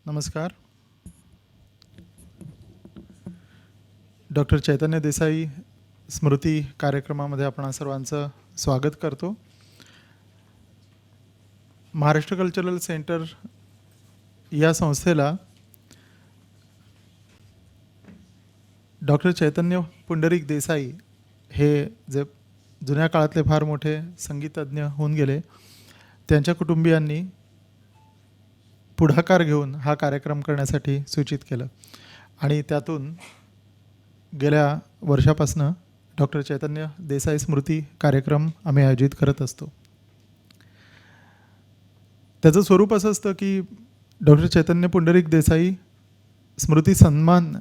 नमस्कार. डॉक्टर चैतन्य देसाई स्मृती कार्यक्रमामध्ये आपण सर्वांचं स्वागत करतो. महाराष्ट्र कल्चरल सेंटर या संस्थेला डॉक्टर चैतन्य पुंडरीक देसाई हे जे जुन्या काळातले फार मोठे संगीतज्ञ होऊन गेले, त्यांच्या कुटुंबियांनी पुढाकार घेऊन हा कार्यक्रम करण्यासाठी सूचित केलं आणि त्यातून गेल्या वर्षापासून डॉक्टर चैतन्य देसाई स्मृती कार्यक्रम आम्ही आयोजित करत असतो. त्याचं स्वरूप असं असतं की डॉक्टर चैतन्य पुंडरीक देसाई स्मृती सन्मान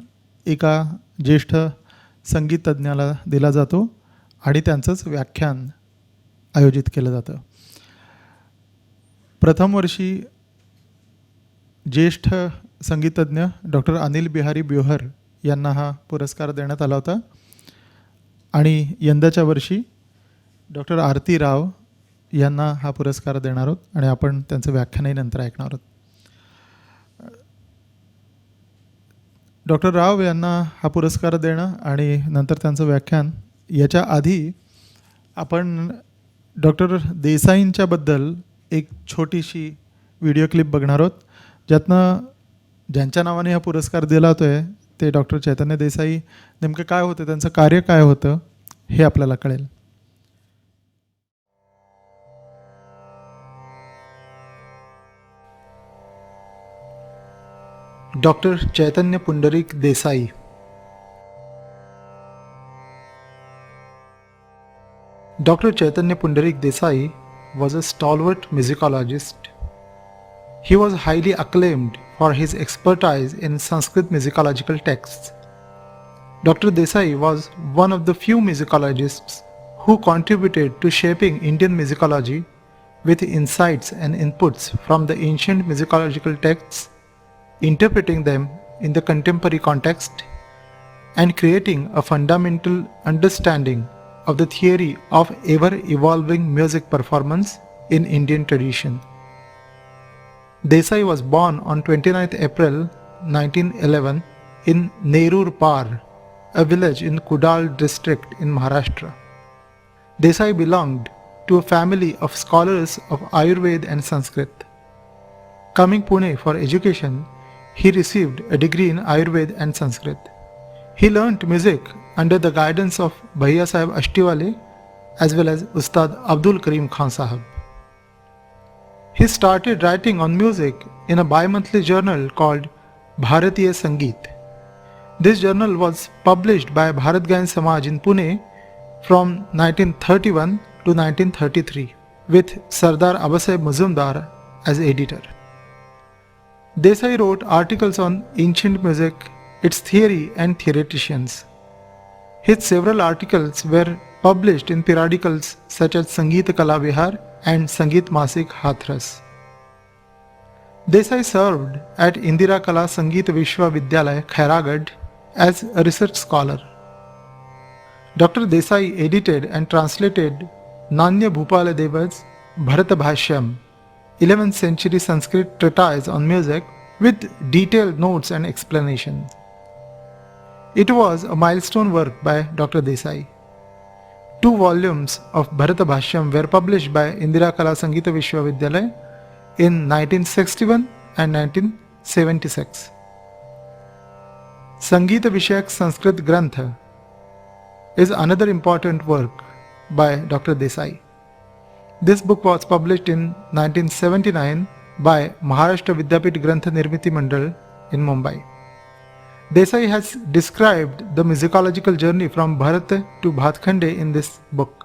एका ज्येष्ठ संगीतज्ञाला दिला जातो आणि त्यांचंच व्याख्यान आयोजित केलं जातं. प्रथम वर्षी ज्येष्ठ संगीतज्ञ डॉक्टर अनिल बिहारी ब्योहर यांना हा पुरस्कार देण्यात आला होता आणि यंदाच्या वर्षी डॉक्टर आरती राव यांना हा पुरस्कार देणार आहोत आणि आपण त्यांचं व्याख्यानही नंतर ऐकणार आहोत. डॉक्टर राव यांना हा पुरस्कार देणं आणि नंतर त्यांचं व्याख्यान, याच्या आधी आपण डॉक्टर देसाईंच्याबद्दल एक छोटीशी व्हिडिओ क्लिप बघणार आहोत, ज्यातनं ज्यांच्या नावाने हा पुरस्कार दिला होतो आहे ते डॉक्टर चैतन्य देसाई नेमकं काय होतं, त्यांचं कार्य काय होतं हे आपल्याला कळेल. Doctor Chaitanya Pundarik Desai. Dr. Chaitanya Pundarik Desai was a stalwart musicologist. He was highly acclaimed for his expertise in Sanskrit musicological texts. Dr. Desai was one of the few musicologists who contributed to shaping Indian musicology with insights and inputs from the ancient musicological texts, interpreting them in the contemporary context, and creating a fundamental understanding of the theory of ever-evolving music performance in Indian tradition. Desai was born on 29th April 1911 in Nerur Par, a village in Kudal district in Maharashtra. Desai belonged to a family of scholars of Ayurveda and Sanskrit. Coming Pune for education, he received a degree in Ayurveda and Sanskrit. He learnt music under the guidance of Bhaiya Sahib Ashtiwale as well as Ustad Abdul Karim Khan Sahib. He started writing on music in a bi-monthly journal called Bharatiya Sangeet. This journal was published by Bharat Gayan Samaj in Pune from 1931 to 1933 with Sardar Abasaheb Mazumdar as editor. Desai wrote articles on ancient music, its theory and theoreticians. His several articles were published in periodicals such as Sangeet Kala Vihar and Sangeet Masik Hathras. Desai served at Indira Kala Sangeet Vishwa Vidyalaya, Hirabaug as a research scholar. Dr. Desai edited and translated Nanya Bhupala Deva's Bharata Bhashyam, 11th century Sanskrit treatise on music with detailed notes and explanations. It was a milestone work by Dr. Desai. 2 volumes of Bharata Bhashyam were published by Indira Kala Sangeeta Vishwavidyalaya in 1961 and 1976. Sangeeta Vishayak Sanskrit Grantha is another important work by Dr. Desai. This book was published in 1979 by Maharashtra Vidyapit Grantha Nirmiti Mandal in Mumbai. Desai has described the musicological journey from Bharat to Bhatkhande in this book.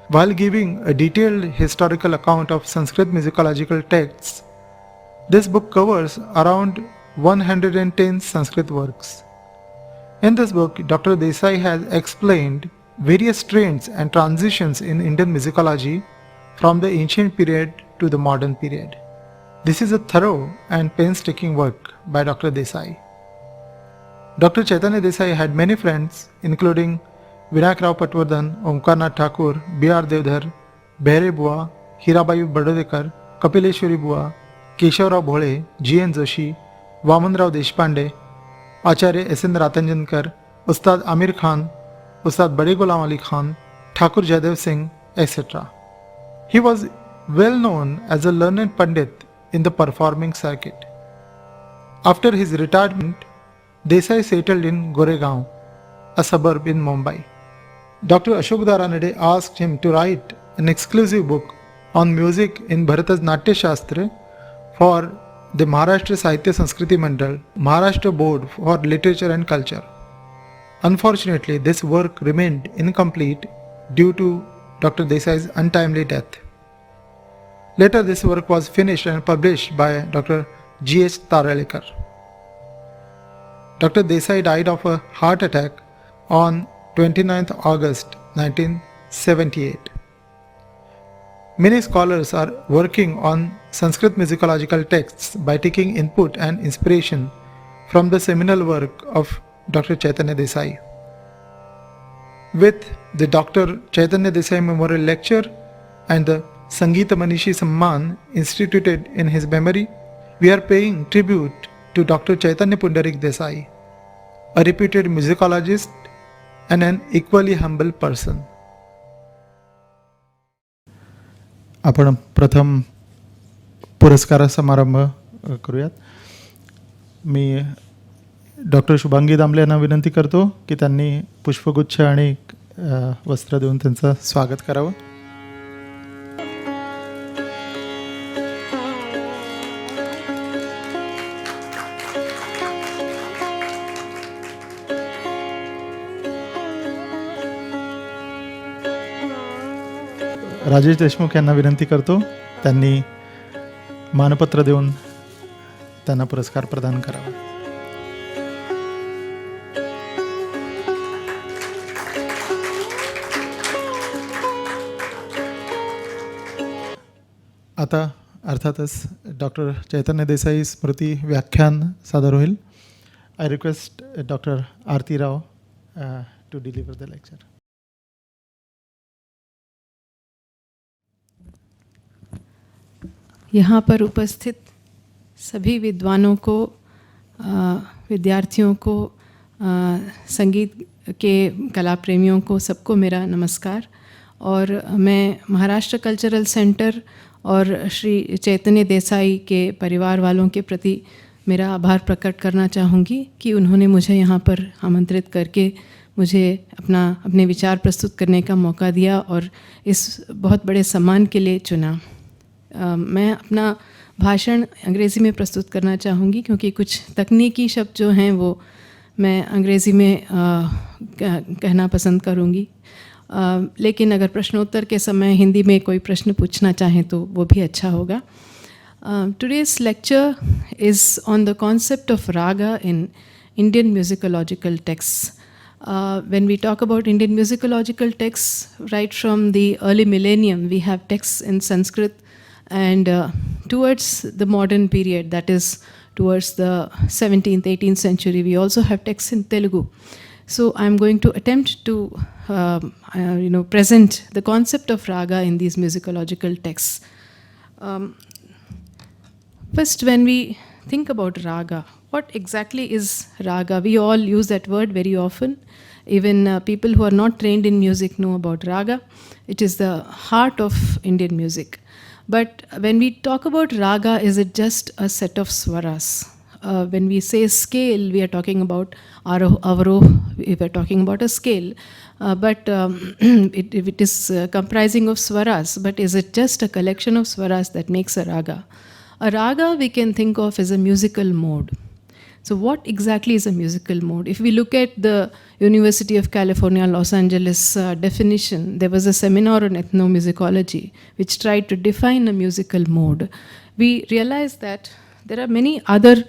While giving a detailed historical account of Sanskrit musicological texts, this book covers around 110 Sanskrit works. In this book, Dr. Desai has explained various trends and transitions in Indian musicology from the ancient period to the modern period. This is a thorough and painstaking work by Dr. Desai. Dr. Chaitanya Desai had many friends, including Vinayak Rao Patwardhan, Omkarnath Thakur, B.R. Devdhar, Behre Bua, Hirabaug Badodekar, Kapileshwari Bua, Keshavrav Bhole, G.N. Joshi, Vamanrao Deshpande, Acharya S.N. Ratanjankar, Ustad Amir Khan, उस्ताद बड़े Ghulam Ali Khan, Thakur Jaydev Singh, etc. He was well known as a learned Pandit in the performing circuit. After his retirement, Desai settled in Goregaon, a suburb in Mumbai. Dr. Ashok Daranade asked him to write an exclusive book on music in Bharata's Natya Shastra for the Maharashtra Sahitya Sanskriti Mandal, Maharashtra Board for Literature and Culture. Unfortunately, this work remained incomplete due to Dr. Desai's untimely death. Later, this work was finished and published by Dr. G.H. Taralekar. Dr. Desai died of a heart attack on 29th August 1978. Many scholars are working on Sanskrit musicological texts by taking input and inspiration from the seminal work of Dr. Chaitanya Desai. With the Dr. Chaitanya Desai Memorial Lecture and the Sangeeta Manishi Samman instituted in his memory, we are paying tribute to Dr. Chaitanya Pundarik Desai, a reputed musicologist and an equally humble person. आपण प्रथम पुरस्कार समारंभ करूयात. मी doctor Shubhangi Damle यांना विनंती करतो की त्यांनी पुष्पगुच्छ आणि वस्त्र देऊन त्यांचं स्वागत करावं. राजेश देशमुख यांना विनंती करतो त्यांनी मानपत्र देऊन त्यांना पुरस्कार प्रदान करावा. आता अर्थातच डॉक्टर चैतन्य देसाई स्मृती व्याख्यान सादर होईल. I request doctor Aarti Rao to deliver the lecture. यहाँ पर उपस्थित सभी विद्वानों को, विद्यार्थियों को, संगीत के कला प्रेमियों को, सबको मेरा नमस्कार. और मैं महाराष्ट्र कल्चरल सेंटर और श्री चैतन्य देसाई के परिवार वालों के प्रति मेरा आभार प्रकट करना चाहूँगी कि उन्होंने मुझे यहाँ पर आमंत्रित करके मुझे अपने विचार प्रस्तुत करने का मौका दिया और इस बहुत बड़े सम्मान के लिए चुना. मैं अपना भाषण अंग्रेज़ी में प्रस्तुत करना चाहूँगी क्योंकि कुछ तकनीकी शब्द जो हैं वो मैं अंग्रेज़ी में कहना पसंद करूँगी. लेकिन अगर प्रश्नोत्तर के समय हिंदी में कोई प्रश्न पूछना चाहें तो वो भी अच्छा होगा. Today's lecture is on the concept of raga in Indian musicological texts. When we talk about Indian musicological texts, right from the early millennium, we have texts in Sanskrit, and towards the modern period, that is towards the 17th, 18th century, we also have texts in Telugu. So I'm going to attempt to present the concept of raga in these musicological texts. First, when we think about raga, what exactly is raga? We all use that word very often. Even people who are not trained in music know about raga. It is the heart of Indian music. But when we talk about raga, is it just a set of swaras? When we say scale, we are talking about avaroh, we are talking about a scale. But it is comprising of swaras, but is it just a collection of swaras that makes a raga? A raga we can think of as a musical mode. So what exactly is a musical mode? If we look at the University of California, Los Angeles definition, there was a seminar on ethnomusicology which tried to define a musical mode. We realized that there are many other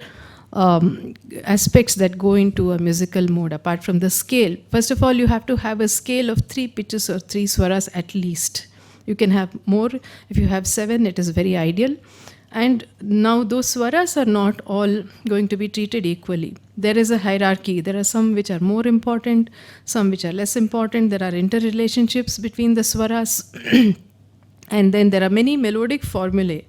aspects that go into a musical mode apart from the scale. First of all, you have to have a scale of 3 pitches or 3 swaras at least. You can have more. If you have 7, it is very ideal. And now those swaras are not all going to be treated equally. There is a hierarchy. There are some which are more important, some which are less important. There are interrelationships between the swaras. And then there are many melodic formulae.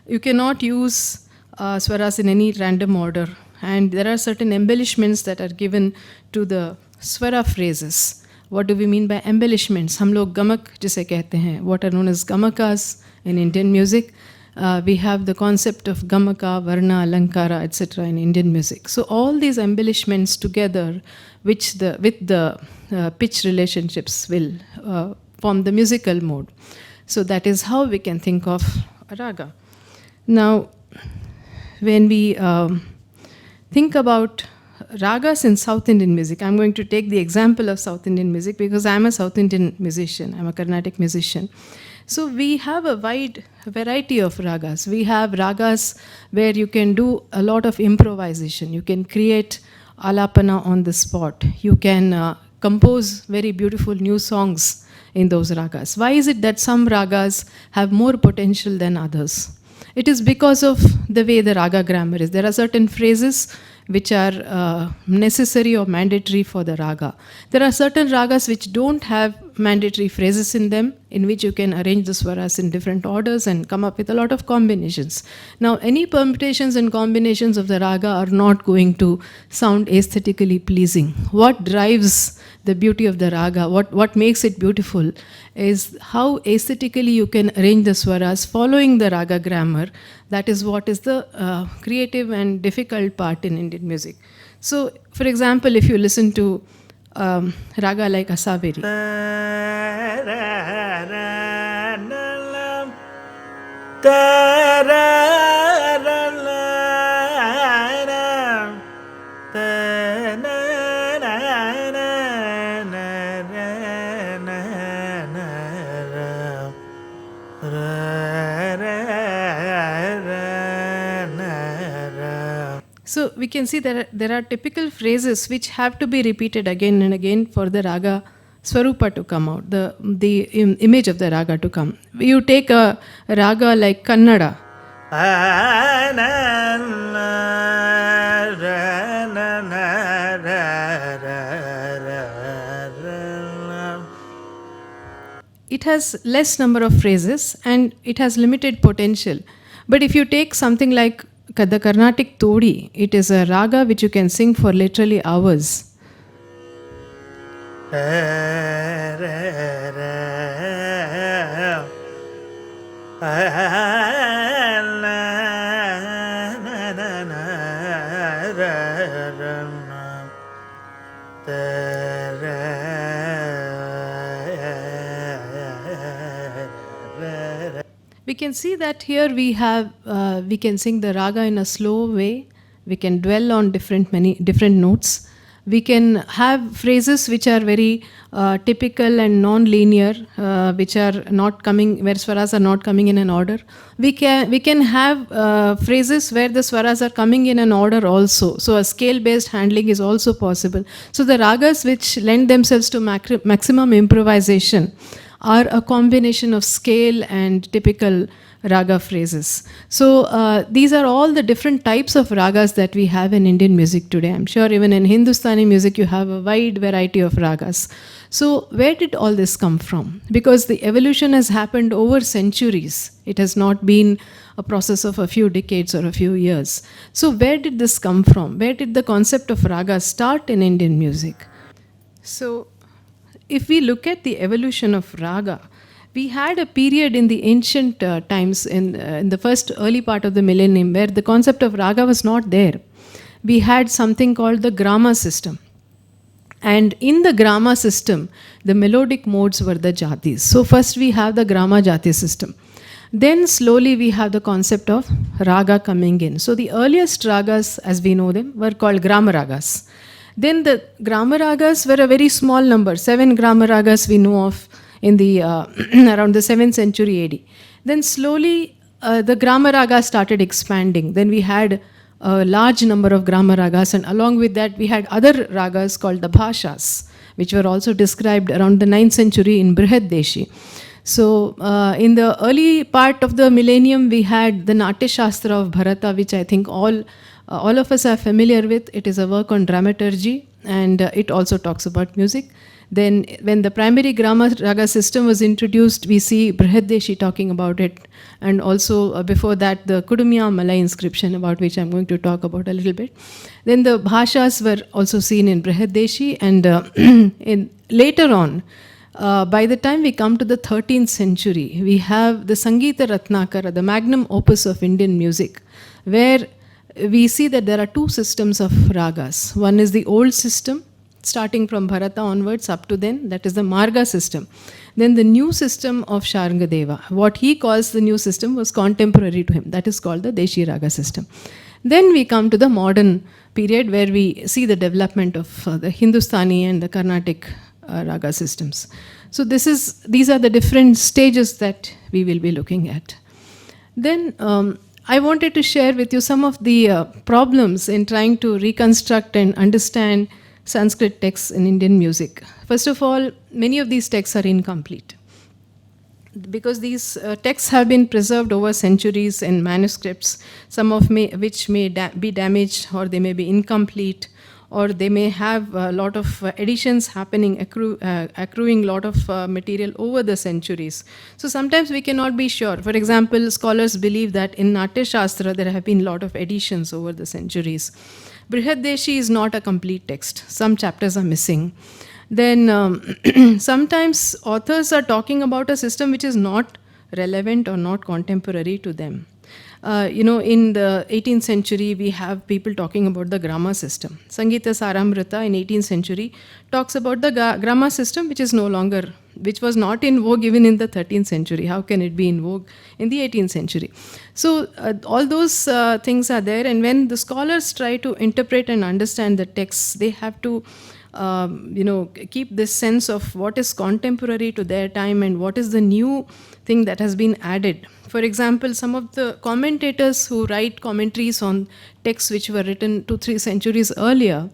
You cannot use swaras in any random order. and there are certain embellishments that are given to the swara phrases. What do we mean by embellishments? हम लोग गमक जिसे कहते हैं, what are known as gamakas in Indian music. We have the concept of gamaka, varna, alankara, etc. in Indian music. So all these embellishments together, with the pitch relationships, will form the musical mode. So that is how we can think of a raga. Now, when we think about ragas in South Indian music, I'm going to take the example of South Indian music because I'm a South Indian musician, I'm a Carnatic musician. So we have a wide variety of ragas. We have ragas where you can do a lot of improvisation. You can create alapana on the spot. You can compose very beautiful new songs in those ragas. Why is it that some ragas have more potential than others? It is because of the way the raga grammar is. There are certain phrases which are necessary or mandatory for the raga. There are certain ragas which don't have mandatory phrases in them, in which you can arrange the swaras in different orders and come up with a lot of combinations. Now, any permutations and combinations of the raga are not going to sound aesthetically pleasing. What drives the beauty of the raga, what makes it beautiful, is how aesthetically you can arrange the swaras following the raga grammar. That is what is the creative and difficult part in Indian music. So, for example, if you listen to raga like Asaveri, so we can see that there are typical phrases which have to be repeated again and again for the raga swarupa to come out, the image of the raga to come. You take a raga like Kannada. It has less number of phrases and it has limited potential. But if you take something like the Carnatic Todi, it is a raga which you can sing for literally hours. We can see that here we can sing the raga in a slow way. We can dwell on many different notes. We can have phrases which are very typical and non-linear, which are not coming, where swaras are not coming in an order. We can have phrases where the swaras are coming in an order also. So a scale-based handling is also possible. So the ragas which lend themselves to maximum improvisation are a combination of scale and typical raga phrases. So these are all the different types of ragas that we have in Indian music today. I'm sure even in Hindustani music you have a wide variety of ragas. So where did all this come from? Because the evolution has happened over centuries. It has not been a process of a few decades or a few years. So where did this come from? Where did the concept of raga start in Indian music? So if we look at the evolution of raga, we had a period in the ancient times, in the first early part of the millennium, where the concept of raga was not there. We had something called the grama system. And in the grama system, the melodic modes were the jatis. So first we have the grama jati system. Then slowly we have the concept of raga coming in. So the earliest ragas, as we know them, were called grama ragas. Then the grama ragas were a very small number. 7 grama ragas we know of in the around the 7th century AD. Then slowly the grama ragas started expanding. Then we had a large number of grama ragas, and along with that we had other ragas called the bhashas, which were also described around the 9th century in Brihad Deshi. So in the early part of the millennium we had the Natya Shastra of Bharata, which I think all of us are familiar with. It is a work on dramaturgy, and it also talks about music. Then when the primary Grama Raga system was introduced, we see Brihadeshi talking about it, and also before that the Kudumya Malay inscription, about which I'm going to talk about a little bit. Then the Bhashas were also seen in Brihadeshi, and later on, by the time we come to the 13th century, we have the Sangeeta Ratnakara, the magnum opus of Indian music, where we see that there are two systems of ragas. One is the old system, starting from Bharata onwards up to then, that is the Marga system. Then the new system of Sharangadeva, what he calls the new system, was contemporary to him. That is called the Deshi Raga system. Then we come to the modern period, where we see the development of the Hindustani and the Carnatic raga systems. So these are the different stages that we will be looking at. Then I wanted to share with you some of the problems in trying to reconstruct and understand Sanskrit texts in Indian music. First of all, many of these texts are incomplete, because these texts have been preserved over centuries in manuscripts, some of which may be damaged, or they may be incomplete, or they may have a lot of additions happening, accruing a lot of material over the centuries. So sometimes we cannot be sure. For example, scholars believe that in Natya Shastra there have been a lot of additions over the centuries. Brihadeshi is not a complete text. Some chapters are missing. Then sometimes authors are talking about a system which is not relevant or not contemporary to them. In the 18th century, we have people talking about the Grama system. Sangeeta Saramrita in 18th century talks about the Grama system, which was not in vogue even in the 13th century. How can it be in vogue in the 18th century? So all those things are there, and when the scholars try to interpret and understand the texts, they have to keep this sense of what is contemporary to their time and what is the new thing that has been added. For example, some of the commentators who write commentaries on texts which were written 2-3 centuries earlier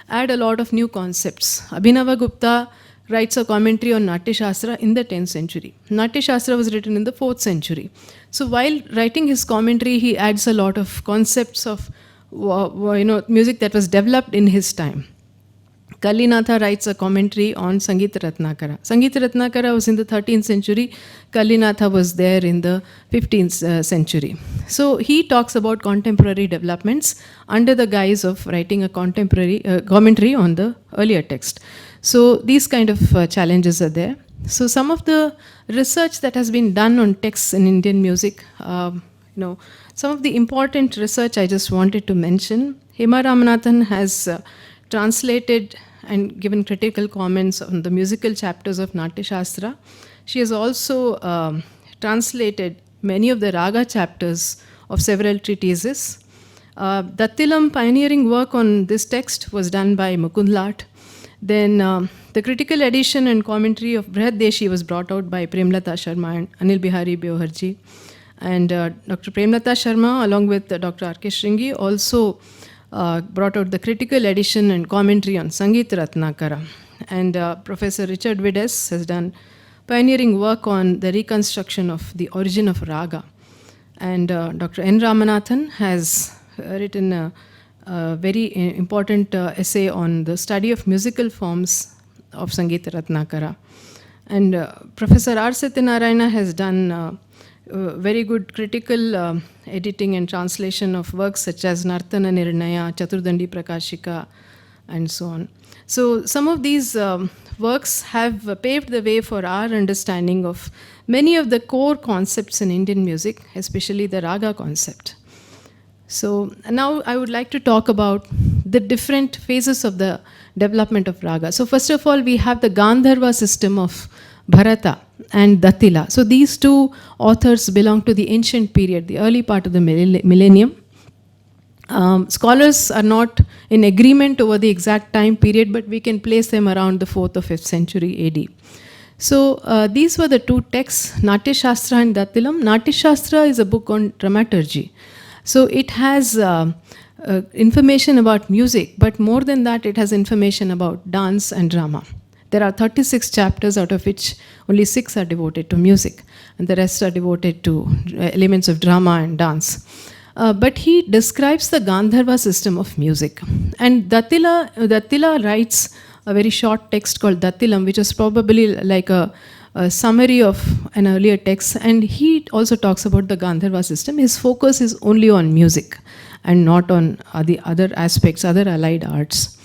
add a lot of new concepts. Abhinava Gupta writes a commentary on Natya Shastra in the 10th century. Natya Shastra was written in the 4th century. So while writing his commentary, he adds a lot of concepts of music that was developed in his time. Kallinatha writes a commentary on Sangeeta Ratnakara. Sangeeta Ratnakara was in the 13th century. Kallinatha was there in the 15th century. So he talks about contemporary developments under the guise of writing a contemporary commentary on the earlier text. So these kind of challenges are there. So some of the research that has been done on texts in Indian music, some of the important research I just wanted to mention. Hema Ramanathan has translated and given critical comments on the musical chapters of Natya Shastra. She has also translated many of the raga chapters of several treatises. Dattilam pioneering work on this text was done by Mukund Lat. Then the critical edition and commentary of Brihadeshi was brought out by Premlata Sharma and Anil Bihari Bioharji. And Dr. Premlata Sharma, along with Dr. R.K. Shringi, also brought out the critical edition and commentary on Sangeeta Ratnakara. And Professor Richard Vides has done pioneering work on the reconstruction of the origin of raga. And Dr. N. Ramanathan has written a very important essay on the study of musical forms of Sangeeta Ratnakara. And Professor R. Satyanarayana has done very good critical editing and translation of works such as Nartana Nirnaya, Chaturdandi Prakashika, and so on. So some of these works have paved the way for our understanding of many of the core concepts in Indian music, especially the raga concept. So now I would like to talk about the different phases of the development of raga. So first of all, we have the Gandharva system of Bharata and Dattila. So these two authors belong to the ancient period, the early part of the millennium. Scholars are not in agreement over the exact time period, but we can place them around the 4th or 5th century AD. So these were the two texts, Natya Shastra and Dattilam. Natya Shastra is a book on dramaturgy. So it has information about music, but more than that, it has information about dance and drama. There are 36 chapters, out of which only 6 are devoted to music, and the rest are devoted to elements of drama and dance. But he describes the Gandharva system of music. And Dattila writes a very short text called Dattilam, which is probably like a summary of an earlier text. And he also talks about the Gandharva system. His focus is only on music and not on the other aspects, other allied arts.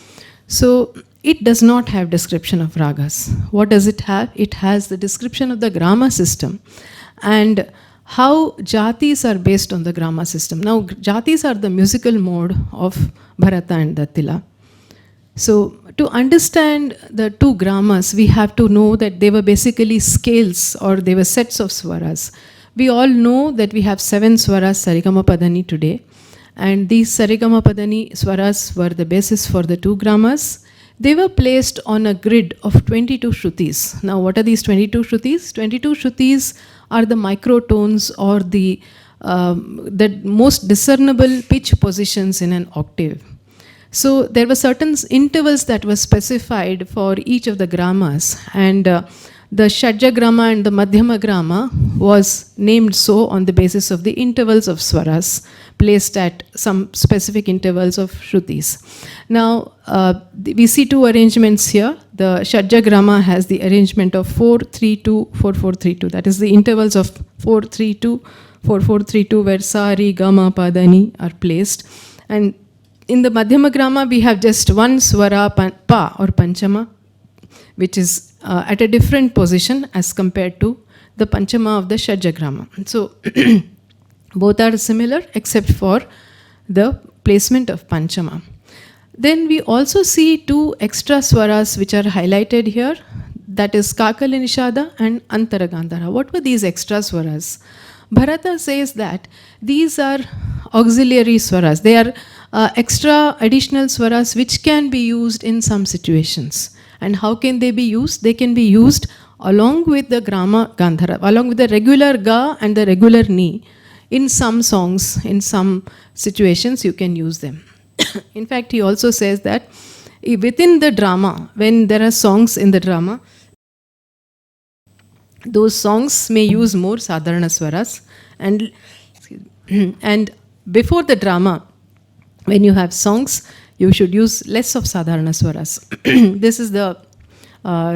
So it does not have description of ragas. What does it have? It has the description of the grama system and how jatis are based on the grama system. Now, jatis are the musical mode of Bharata and Dattila. So, to understand the two gramas, we have to know that they were basically scales, or they were sets of swaras. We all know that we have 7 swaras Sarigama Padani today, and these Sarigama Padani swaras were the basis for the 2 gramas. They were placed on a grid of 22 shrutis. Now, what are these 22 shrutis? 22 shrutis are the microtones, or the most discernible pitch positions in an octave. So there were certain intervals that were specified for each of the gramas, and the Shadja grama and the Madhyama grama was named so on the basis of the intervals of swaras placed at some specific intervals of shrutis. Now, we see 2 arrangements here. The Shadja grama has the arrangement of 4-3-2, 4-4-3-2. That is the intervals of 4-3-2, 4-4-3-2, where sa, ri, ga, ma, pa, da, ni are placed. And in the Madhyama grama, we have just one swara, pa or panchama, which is at a different position as compared to the panchama of the Shadja grama. So, both are similar except for the placement of panchama. Then we also see 2 extra swaras which are highlighted here, that is Kakali Nishada and Antara Gandhara. What were these extra swaras? Bharata says that these are auxiliary swaras. They are extra additional swaras which can be used in some situations. And how can they be used? They can be used along with the grama Gandhara, along with the regular ga and the regular ni. In some songs, in some situations, you can use them. In fact, he also says that within the drama, when there are songs in the drama, those songs may use more sadharana swaras, and before the drama, when you have songs, you should use less of sadharana swaras. This is the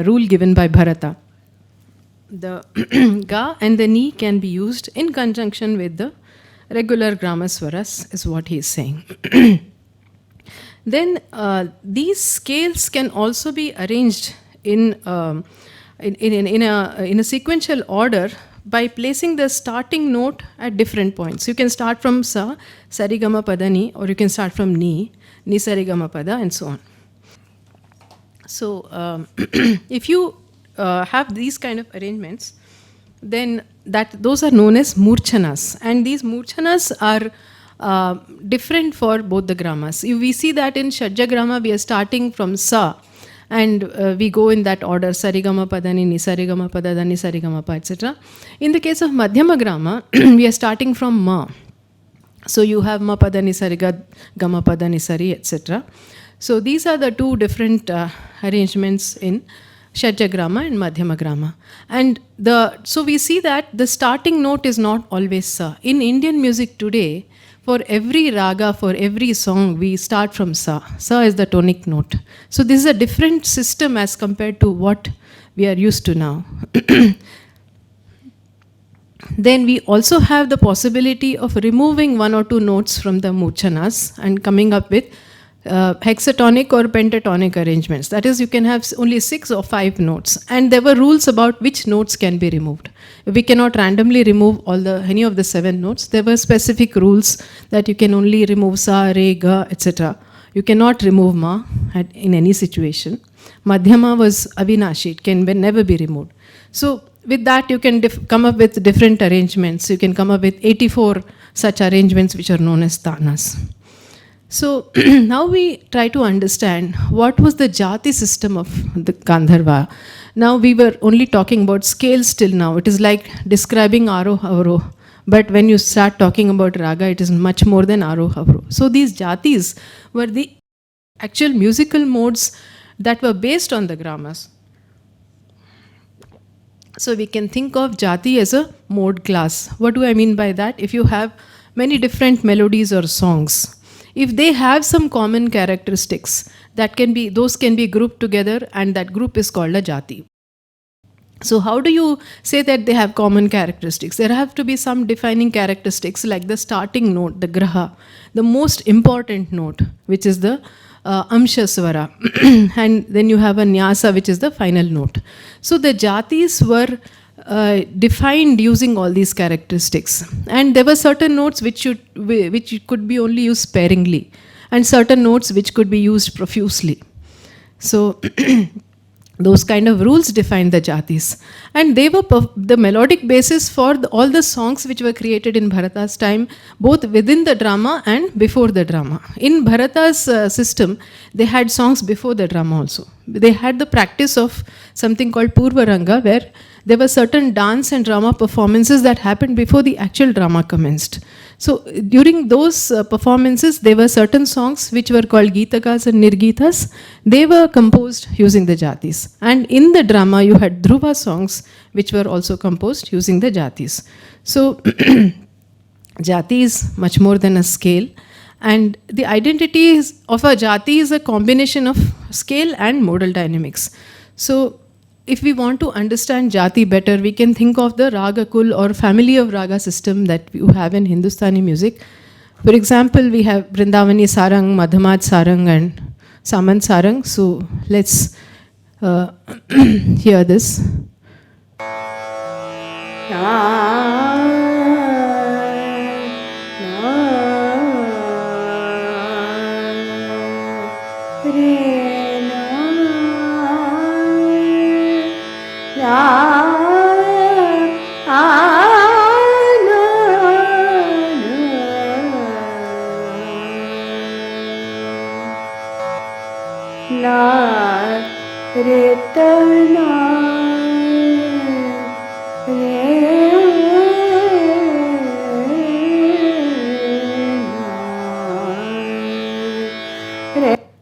rule given by Bharata. The ga and the ni can be used in conjunction with the regular grama swaras, is what he is saying. Then these scales can also be arranged in a sequential order by placing the starting note at different points. You can start from sa, sarigama pada ni, or you can start from ni, ni sarigama pada, and so on. So if you have these kind of arrangements, then those are known as murchanas, and these murchanas are different for both the gramas. We see that in Shadja grama we are starting from sa, and we go in that order, sarigama padani, ni sarigama pada, ni sarigama pa, etc. In the case of Madhyama grama, we are starting from ma. So you have ma pada ni sariga, gama pada ni sari, etc. So these are the 2 different arrangements in Shadja grama and Madhyama grama. And so we see that the starting note is not always sa. In Indian music today, for every raga, for every song, we start from sa. Sa is the tonic note. So this is a different system as compared to what we are used to now. Then we also have the possibility of removing 1 or 2 notes from the murchanas and coming up with hexatonic or pentatonic arrangements. That is, you can have only 6 or 5 notes. And there were rules about which notes can be removed. We cannot randomly remove any of the 7 notes. There were specific rules that you can only remove sa, re, ga, etc. You cannot remove ma in any situation. Madhyama was avinashi, it can never be removed. So with that you can come up with different arrangements. You can come up with 84 such arrangements which are known as tanas. So now we try to understand what was the jati system of the Gandharva. Now we were only talking about scales till now. It is like describing Aroh Avroh. But when you start talking about raga, it is much more than Aroh Avroh. So these jatis were the actual musical modes that were based on the gramas. So we can think of jati as a mode class. What do I mean by that? If you have many different melodies or songs, if they have some common characteristics, those can be grouped together, and that group is called a jati. So how do you say that they have common characteristics? There have to be some defining characteristics, like the starting note, the graha, the most important note, which is the amsha swara, and then you have a nyasa, which is the final note. So the jatis were defined using all these characteristics, and there were certain notes which could be only used sparingly, and certain notes which could be used profusely. So those kind of rules defined the jatis, and they were the melodic basis for all the songs which were created in Bharata's time, both within the drama and before the drama. In Bharata's system, they had songs before the drama also. They had the practice of something called Purvaranga, where there were certain dance and drama performances that happened before the actual drama commenced. So during those performances, there were certain songs which were called Gitakas and Nirgitas. They were composed using the jatis. And in the drama, you had Dhruva songs which were also composed using the jatis. So jati is much more than a scale. And the identity of a jati is a combination of scale and modal dynamics. So if we want to understand jati better, we can think of the raga kul or family of raga system that you have in Hindustani music. For example, we have Vrindavani Sarang, Madhamad Sarang, and Samman Sarang. So let's hear this.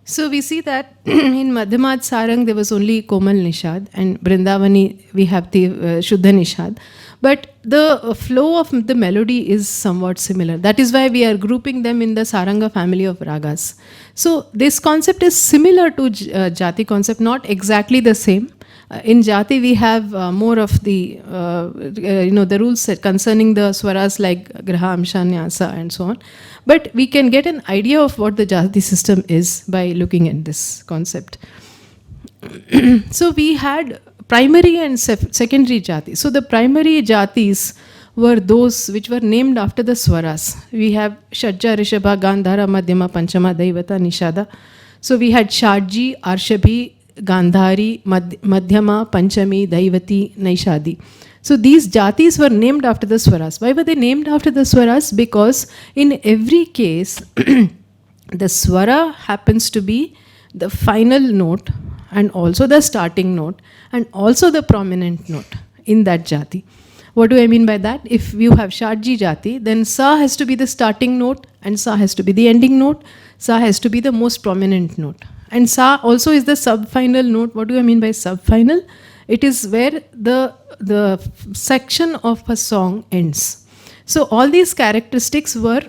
So we see that in Madhamad Sarang there was only Komal Nishad, and Vrindavani we have the Shuddha Nishad. But the flow of the melody is somewhat similar. That is why we are grouping them in the Saranga family of ragas. So this concept is similar to Jati concept, not exactly the same. In Jati we have more of the the rules concerning the swaras like Graha, Amsha, Nyasa and so on. But we can get an idea of what the Jati system is by looking at this concept. So we had primary and secondary jati. So the primary jatis were those which were named after the swaras. We have Shadja, Rishabha, Gandhara, Madhyama, Panchama, Daivata, Nishada. So we had Shadji, Arshabhi, Gandhari, Madhyama, Panchami, Daivati, Naishadi. So these jatis were named after the swaras. Why were they named after the swaras? Because in every case, the swara happens to be the final note and also the starting note and also the prominent note in that jati. What do I mean by that? If you have Shadji jati, then Sa has to be the starting note and Sa has to be the ending note. Sa has to be the most prominent note. And Sa also is the sub-final note. What do I mean by sub-final? It is where the section of a song ends. So all these characteristics were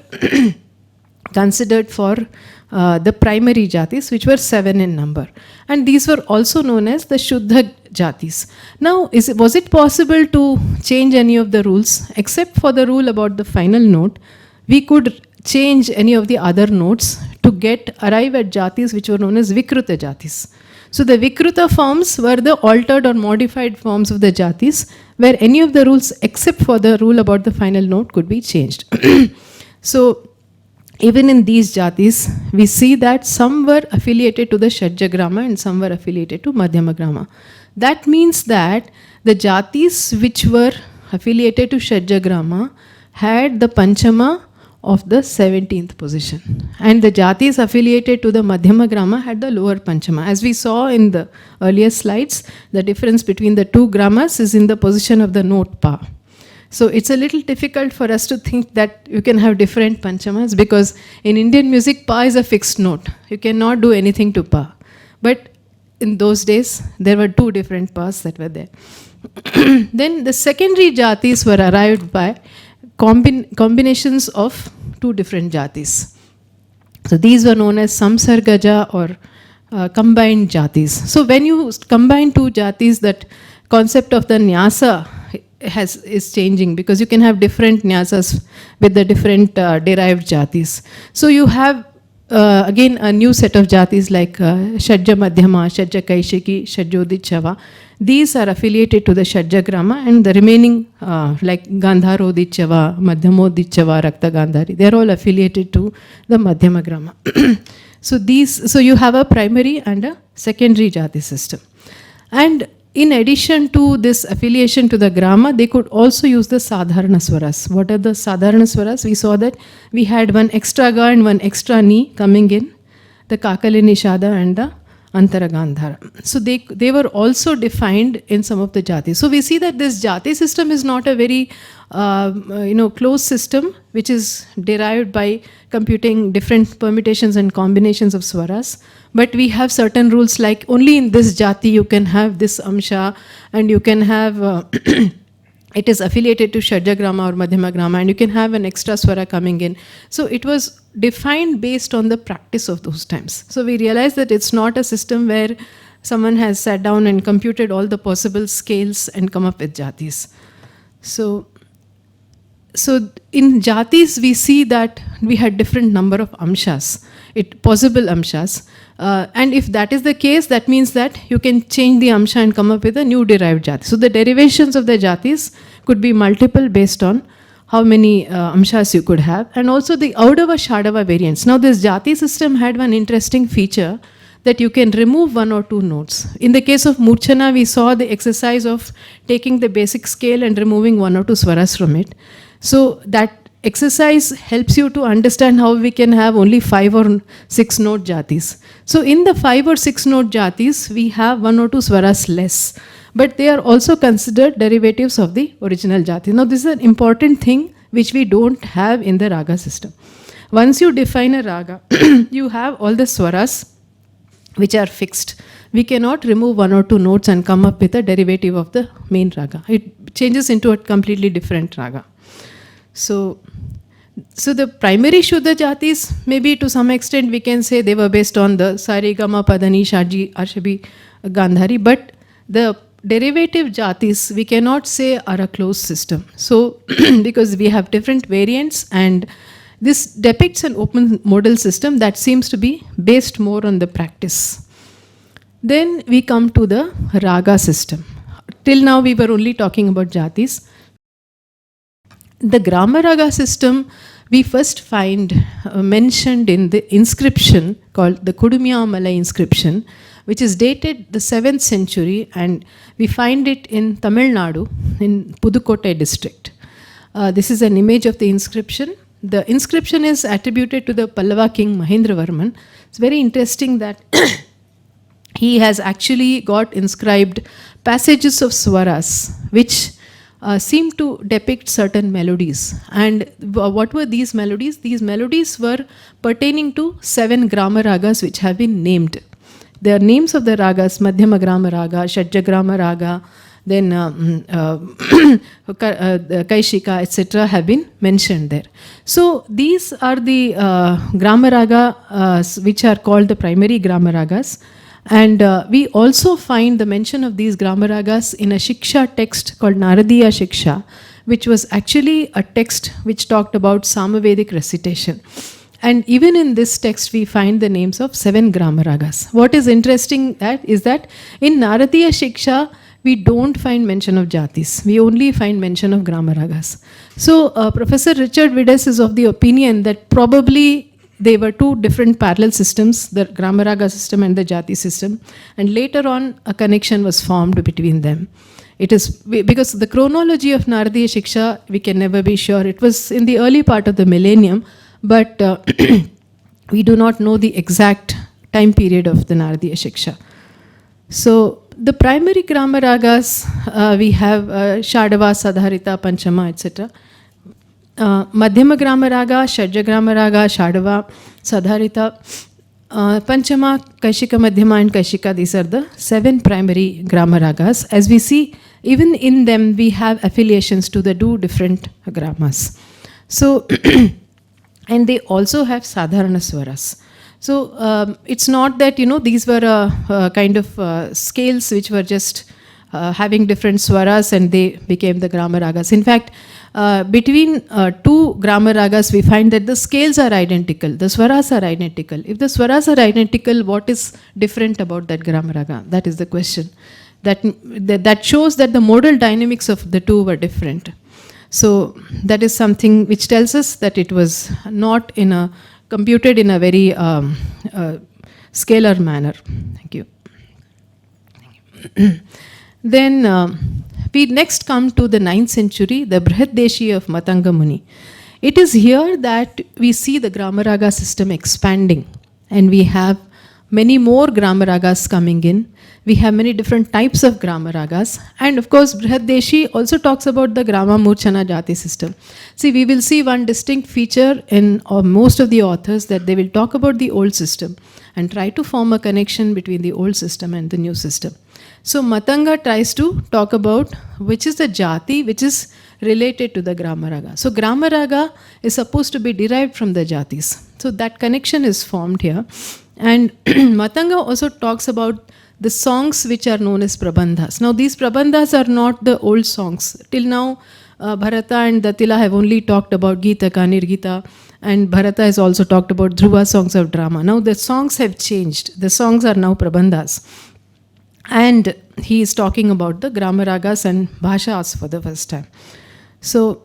considered for the primary jatis, which were 7 in number. And these were also known as the Shuddha jatis. Now, was it possible to change any of the rules? Except for the rule about the final note, we could change any of the other notes to arrive at jatis which were known as Vikruta jatis. So the Vikruta forms were the altered or modified forms of the jatis, where any of the rules except for the rule about the final note could be changed. So even in these jatis, we see that some were affiliated to the Shadjagrama and some were affiliated to Madhyamagrama. That means that the jatis which were affiliated to Shadjagrama had the Panchama of the 17th position. And the jatis affiliated to the Madhyamagrama had the lower Panchama. As we saw in the earlier slides, the difference between the two gramas is in the position of the note Pa. So it's a little difficult for us to think that you can have different Panchamas, because in Indian music, Pa is a fixed note. You cannot do anything to Pa. But in those days, there were two different Pas that were there. Then the secondary jatis were arrived by combinations of two different jatis. So these were known as samsargaja or combined jatis. So when you combine two jatis, that concept of the nyasa is changing, because you can have different nyasas with the different derived jatis. So you have again a new set of jatis like Shadja Madhyama, Shadja Kaishiki, Shadjodichava. These are affiliated to the Shadjagrama, and the remaining like Gandharodichava, Madhyamodichava, Rakta Gandhari, they are all affiliated to the Madhyamagrama. So you have a primary and a secondary jati system. And in addition to this affiliation to the grama, they could also use the sadharana swaras. What are the sadharana swaras? We saw that we had one extra ga and one extra ni coming in, the kakali nishada and the antara gandhara. So they were also defined in some of the jatis. So we see that this jati system is not a very closed system, which is derived by computing different permutations and combinations of swaras. But we have certain rules, like only in this jati you can have this amsha, and you can have it is affiliated to Shadjagrama or Madhyamagrama, and you can have an extra swara coming in. So it was defined based on the practice of those times. So we realized that it's not a system where someone has sat down and computed all the possible scales and come up with jatis. So in jatis we see that we had different number of amshas, possible amshas. And if that is the case, that means that you can change the amsha and come up with a new derived jati. So the derivations of the jatis could be multiple based on how many amshas you could have. And also the Audava Shadava variants. Now this jati system had one interesting feature, that you can remove one or two notes. In the case of Murchana, we saw the exercise of taking the basic scale and removing one or two swaras from it. So that exercise helps you to understand how we can have only 5 or 6 note jatis. So in the 5 or 6 note jatis, we have 1 or 2 swaras less, but they are also considered derivatives of the original jati. Now this is an important thing which we don't have in the raga system. Once you define a raga, you have all the swaras which are fixed. We cannot remove 1 or 2 notes and come up with a derivative of the main raga. It changes into a completely different raga. So the primary Shuddha jatis, maybe to some extent we can say they were based on the Sari, Gama, Padani, Shaji, Arshabi, Gandhari, but the derivative jatis we cannot say are a closed system. So because we have different variants, and this depicts an open modal system that seems to be based more on the practice. Then we come to the raga system. Till now we were only talking about jatis. The Grama Raga system we first find mentioned in the inscription called the Kudumiya Malai inscription, which is dated the 7th century, and we find it in Tamil Nadu in Pudukkottai district. This is an image of the inscription. The inscription is attributed to the Pallava king Mahendravarman. It's very interesting that he has actually got inscribed passages of swaras which seem to depict certain melodies. And what were these melodies? These melodies were pertaining to 7 Grama Ragas which have been named. The names of the ragas, Madhyama Grama Raga, Shadja Grama Raga, then Kaishika, etc. have been mentioned there. So these are the Grama Raga which are called the primary Grama Ragas. And we also find the mention of these Grama Ragas in a Shiksha text called Naradiya Shiksha, which was actually a text which talked about Samavedic recitation. And even in this text, we find the names of 7 Grama Ragas. What is interesting is that in Naradiya Shiksha, we don't find mention of jatis. We only find mention of Grama Ragas. So Professor Richard Vides is of the opinion that probably they were 2 different parallel systems, the Grama Raga system and the jati system. And later on, a connection was formed between them. It is because the chronology of Naradiya Shiksha, we can never be sure. It was in the early part of the millennium, but we do not know the exact time period of the Naradiya Shiksha. So the primary Grama Ragas, we have Shadava, Sadharita, Panchama, etc. Madhyama Grama Raga, Shadja Grama Raga, Shadava, Sadharita, Panchama, Kaishika, Madhyama and Kaishika, these are the 7 primary Grama Ragas. As we see, even in them we have affiliations to the 2 different gramas. So And they also have sadharana swaras. So it's not that, these were kind of scales which were just having different swaras and they became the grama ragas. In fact, between two grama ragas, we find that the scales are identical, the swaras are identical. If the swaras are identical, what is different about that grama raga? That is the question. That shows that the modal dynamics of the two were different. So that is something which tells us that it was not computed in a very scalar manner. Thank you. Then we next come to the 9th century, the Brihadeshi of Matanga Muni. It is here that we see the grama raga system expanding, and we have many more grama ragas coming in. We have many different types of grama ragas, and of course Brihadeshi also talks about the grama murchana jati system. See, we will see one distinct feature in most of the authors, that they will talk about the old system and try to form a connection between the old system and the new system. So Matanga tries to talk about which is the jati which is related to the grama raga. So grama raga is supposed to be derived from the jatis. So that connection is formed here. And Matanga also talks about the songs which are known as prabandhas. Now these prabandhas are not the old songs. Till now Bharata and Datila have only talked about Gita, Nirgita, and Bharata has also talked about Dhruva songs of drama. Now the songs have changed. The songs are now prabandhas. And he is talking about the grama ragas and bhashas for the first time. So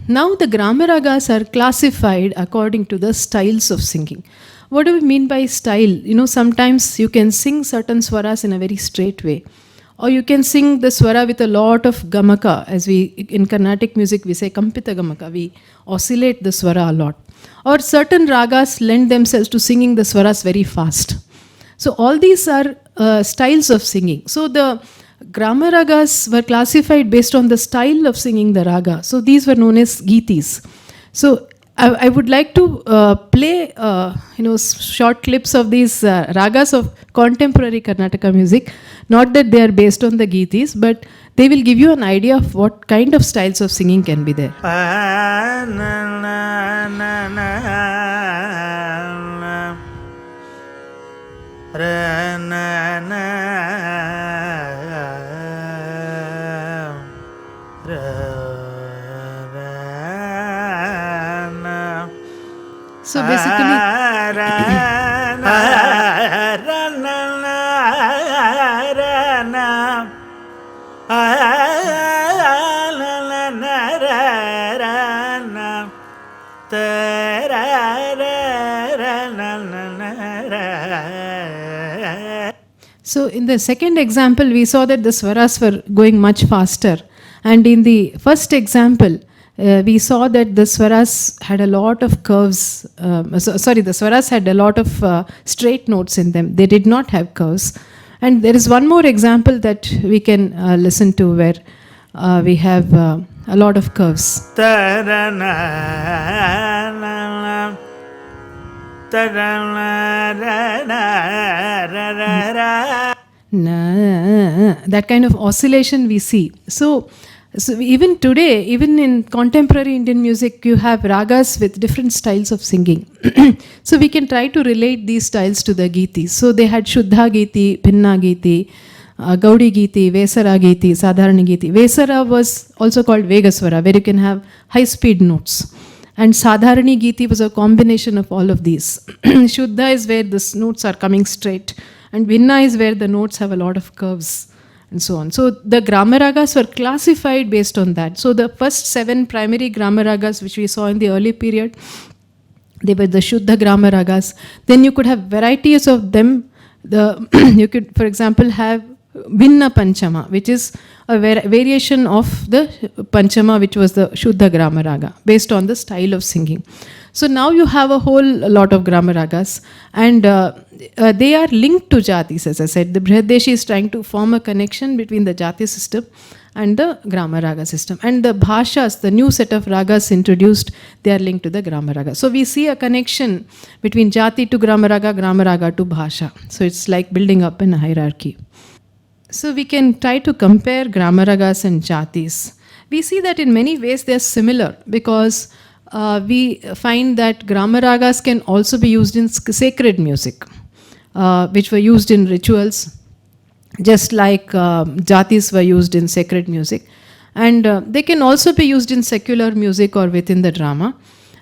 now the grama ragas are classified according to the styles of singing. What do we mean by style? Sometimes you can sing certain swaras in a very straight way, or you can sing the swara with a lot of gamaka. As in Carnatic music we say kampita gamaka, we oscillate the swara a lot. Or certain ragas lend themselves to singing the swaras very fast. So all these are styles of singing. So the grama ragas were classified based on the style of singing the raga. So these were known as gitis. So I would like to play short clips of these ragas of contemporary Karnataka music. Not that they are based on the gitis, but they will give you an idea of what kind of styles of singing can be there. So basically, so in the second example, we saw that the swaras were going much faster. And in the first example, we saw that the swaras had a lot of curves. The swaras had a lot of straight notes in them. They did not have curves. And there is one more example that we can listen to where we have a lot of curves. That kind of oscillation we see. So even today, even in contemporary Indian music, you have ragas with different styles of singing. So we can try to relate these styles to the gitis. So they had Shuddha Giti, Bhinna Giti, Gaudi Giti, Vesara Giti, Sadharana Giti. Vesara was also called Vegaswara, where you can have high speed notes. And Sadharani Giti was a combination of all of these. Shuddha is where the notes are coming straight, and Bhinna is where the notes have a lot of curves, and so on. So the grama ragas were classified based on that. So the first 7 primary grama ragas which we saw in the early period, they were the Shuddha grama ragas. Then you could have varieties of them. You could, for example, have Bhinna Panchama, which is a variation of the Panchama, which was the Shuddha grama raga, based on the style of singing. So now you have a whole lot of grama ragas, and they are linked to jatis. As I said, the Brihadeshi is trying to form a connection between the jati system and the grama raga system. And the bhashas, the new set of ragas introduced, they are linked to the grama raga. So we see a connection between jati to grama raga to bhasha. So it's like building up in a hierarchy. So we can try to compare grama ragas and jatis. We see that in many ways they are similar, because we find that grama ragas can also be used in sacred music, which were used in rituals, just like jatis were used in sacred music. And they can also be used in secular music or within the drama.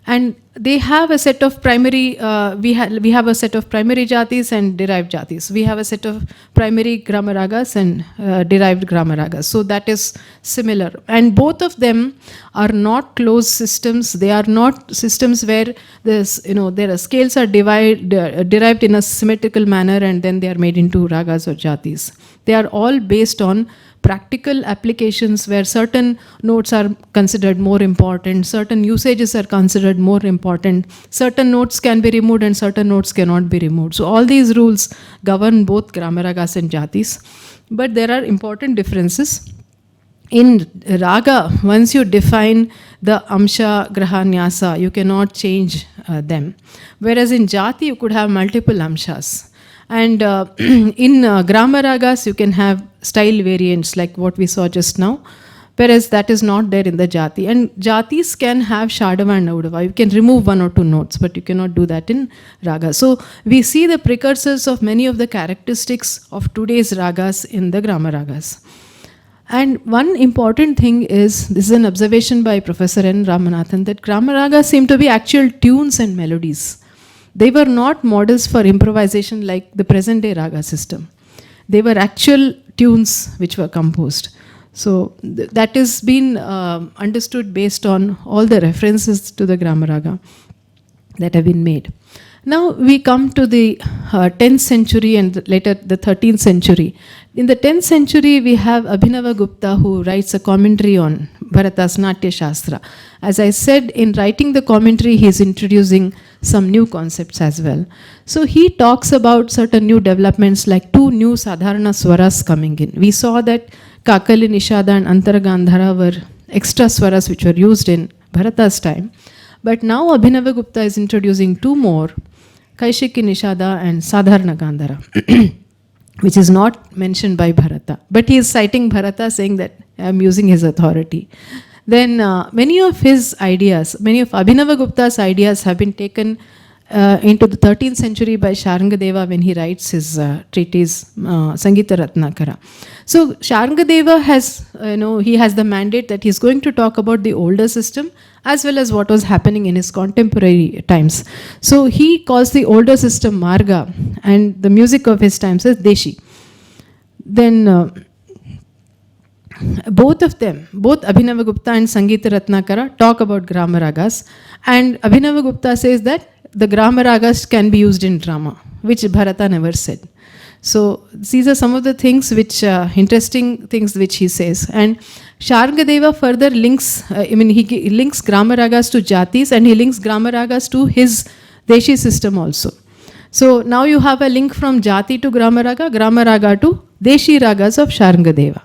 And they have a set of primary, we have a set of primary jatis and derived jatis. We have a set of primary grama ragas and derived grama ragas. So that is similar. And both of them are not closed systems. They are not systems where there's, their scales are derived in a symmetrical manner and then they are made into ragas or jatis. They are all based on practical applications where certain notes are considered more important, certain usages are considered more important, certain notes can be removed and certain notes cannot be removed. So all these rules govern both grama ragas and jatis. But there are important differences. In raga, once you define the amsha, graha, nyasa, you cannot change them. Whereas in jati, you could have multiple amshas. And in grama ragas, you can have style variants like what we saw just now, whereas that is not there in the jati. And jatis can have shadava and audava. You can remove one or two notes, but you cannot do that in raga. So we see the precursors of many of the characteristics of today's ragas in the grama ragas. And one important thing is, this is an observation by Professor N. Ramanathan, that grama ragas seem to be actual tunes and melodies. They were not models for improvisation like the present day raga system. They were actual tunes which were composed. So that has been understood based on all the references to the grama raga that have been made. Now we come to the 10th century and later the 13th century. In the 10th century, we have Abhinava Gupta, who writes a commentary on Bharata's Natya Shastra. As I said, in writing the commentary, he is introducing some new concepts as well. So he talks about certain new developments like two new Sadharana Swaras coming in. We saw that Kakali, Nishada and Antara Gandhara were extra Swaras which were used in Bharata's time. But now Abhinava Gupta is introducing two more, Kaishiki Nishada and Sadharana Gandhara, which is not mentioned by Bharata. But he is citing Bharata, saying that I am using his authority. Then many of his ideas, many of Abhinava Gupta's ideas have been taken into the 13th century by Sharangadeva when he writes his treatise Sangita Ratnakara. So Sharangadeva has, he has the mandate that he's going to talk about the older system as well as what was happening in his contemporary times. So he calls the older system Marga and the music of his times as Deshi. Then both of them, both Abhinava Gupta and Sangita Ratnakara talk about grama ragas, and Abhinava Gupta says that the grama ragas can be used in drama, which Bharata never said. So these are some of the things which, interesting things which he says. And Sharangadeva further links, he links grama ragas to jatis and he links grama ragas to his Deshi system also. So now you have a link from jati to grama raga to Deshi ragas of Sharangadeva.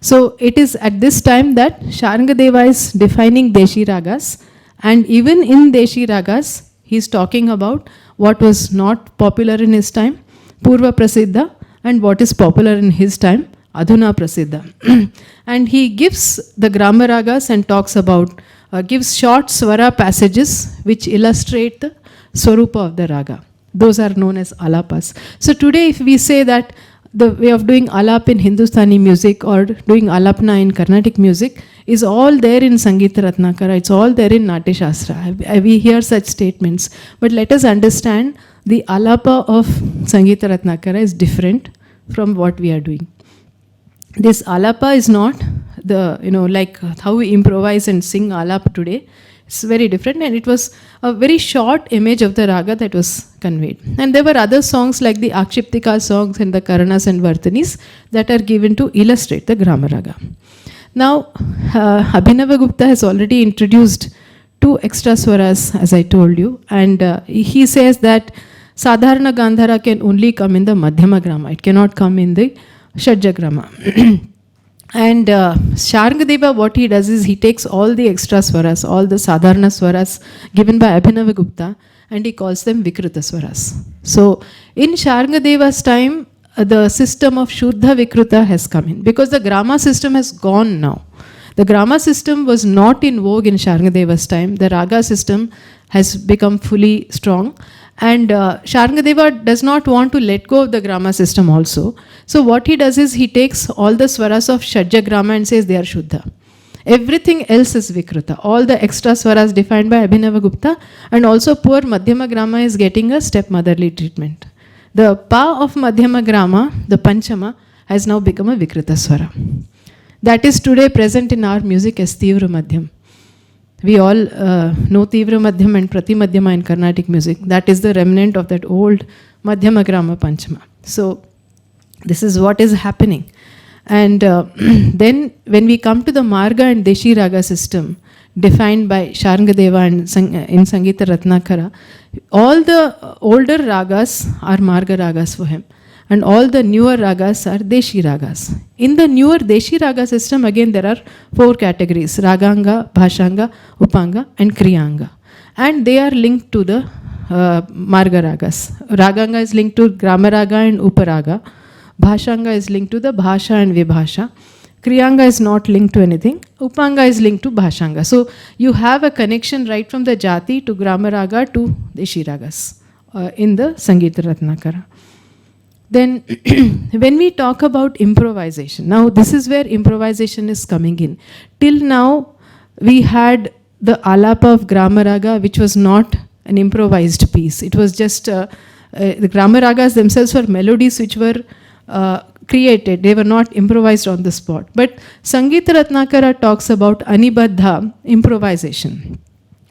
So it is at this time that Sharangadeva is defining Deshi ragas, and even in Deshi ragas, he is talking about what was not popular in his time, Purva Prasiddha, and what is popular in his time, Adhuna Prasiddha. And he gives the grama ragas and talks about, gives short swara passages which illustrate the swarupa of the raga. Those are known as alapas. So today if we say that the way of doing alap in Hindustani music or doing alapna in Carnatic music is all there in Sangita Ratnakara, it's all there in Natya Shastra. We hear such statements. But let us understand the alapa of Sangita Ratnakara is different from what we are doing. This alapa is not the, like how we improvise and sing alap today. It's very different, and it was a very short image of the raga that was conveyed. And there were other songs like the Akshiptika songs and the Karanas and Vartanis that are given to illustrate the grama raga. Now, Abhinava Gupta has already introduced two extra swaras, as I told you, and he says that Sadharana Gandhara can only come in the Madhyama grama. It cannot come in the Shadja grama. And Sharangadeva, what he does is he takes all the extra swaras, all the Sadharana swaras given by Abhinava Gupta, and he calls them Vikrita swaras. So in Sharangadeva's time, the system of Shuddha Vikrita has come in, because the grama system has gone now. The grama system was not in vogue in Sharangadeva's time. The raga system has become fully strong. And Sharangadeva does not want to let go of the grama system also. So what he does is he takes all the swaras of Shadja grama and says they are Shuddha. Everything else is Vikruta. All the extra swaras defined by Abhinava Gupta, and also poor Madhyama grama is getting a stepmotherly treatment. The pa of Madhyama grama, the Panchama, has now become a Vikruta swara. That is today present in our music as Tivra Madhyam. We all know Tivra Madhyam and Prati Madhyama in Carnatic music. That is the remnant of that old Madhyama grama Panchama. So this is what is happening. And then when we come to the Marga and Deshi Raga system defined by Sharangadeva and in Sangita Ratnakara, all the older ragas are Marga ragas for him, and all the newer ragas are Deshi ragas. In the newer Deshi raga system, again there are 4 categories: Raganga, Bhashanga, Upanga and Kriyanga. And they are linked to the Marga ragas. Raganga is linked to Grama Raga and Uparaga. Bhashanga is linked to the Bhasha and Vibhasha. Kriyanga is not linked to anything. Upanga is linked to Bhashanga. So you have a connection right from the Jati to Grama Raga to Deshi Ragas in the Sangita Ratnakara. Then when we talk about improvisation, now this is where improvisation is coming in. Till now we had the Alapa of Grama Raga, which was not an improvised piece. It was just the Grama Ragas themselves were melodies which were created. They were not improvised on the spot. But Sangita Ratnakara talks about Anibadha improvisation.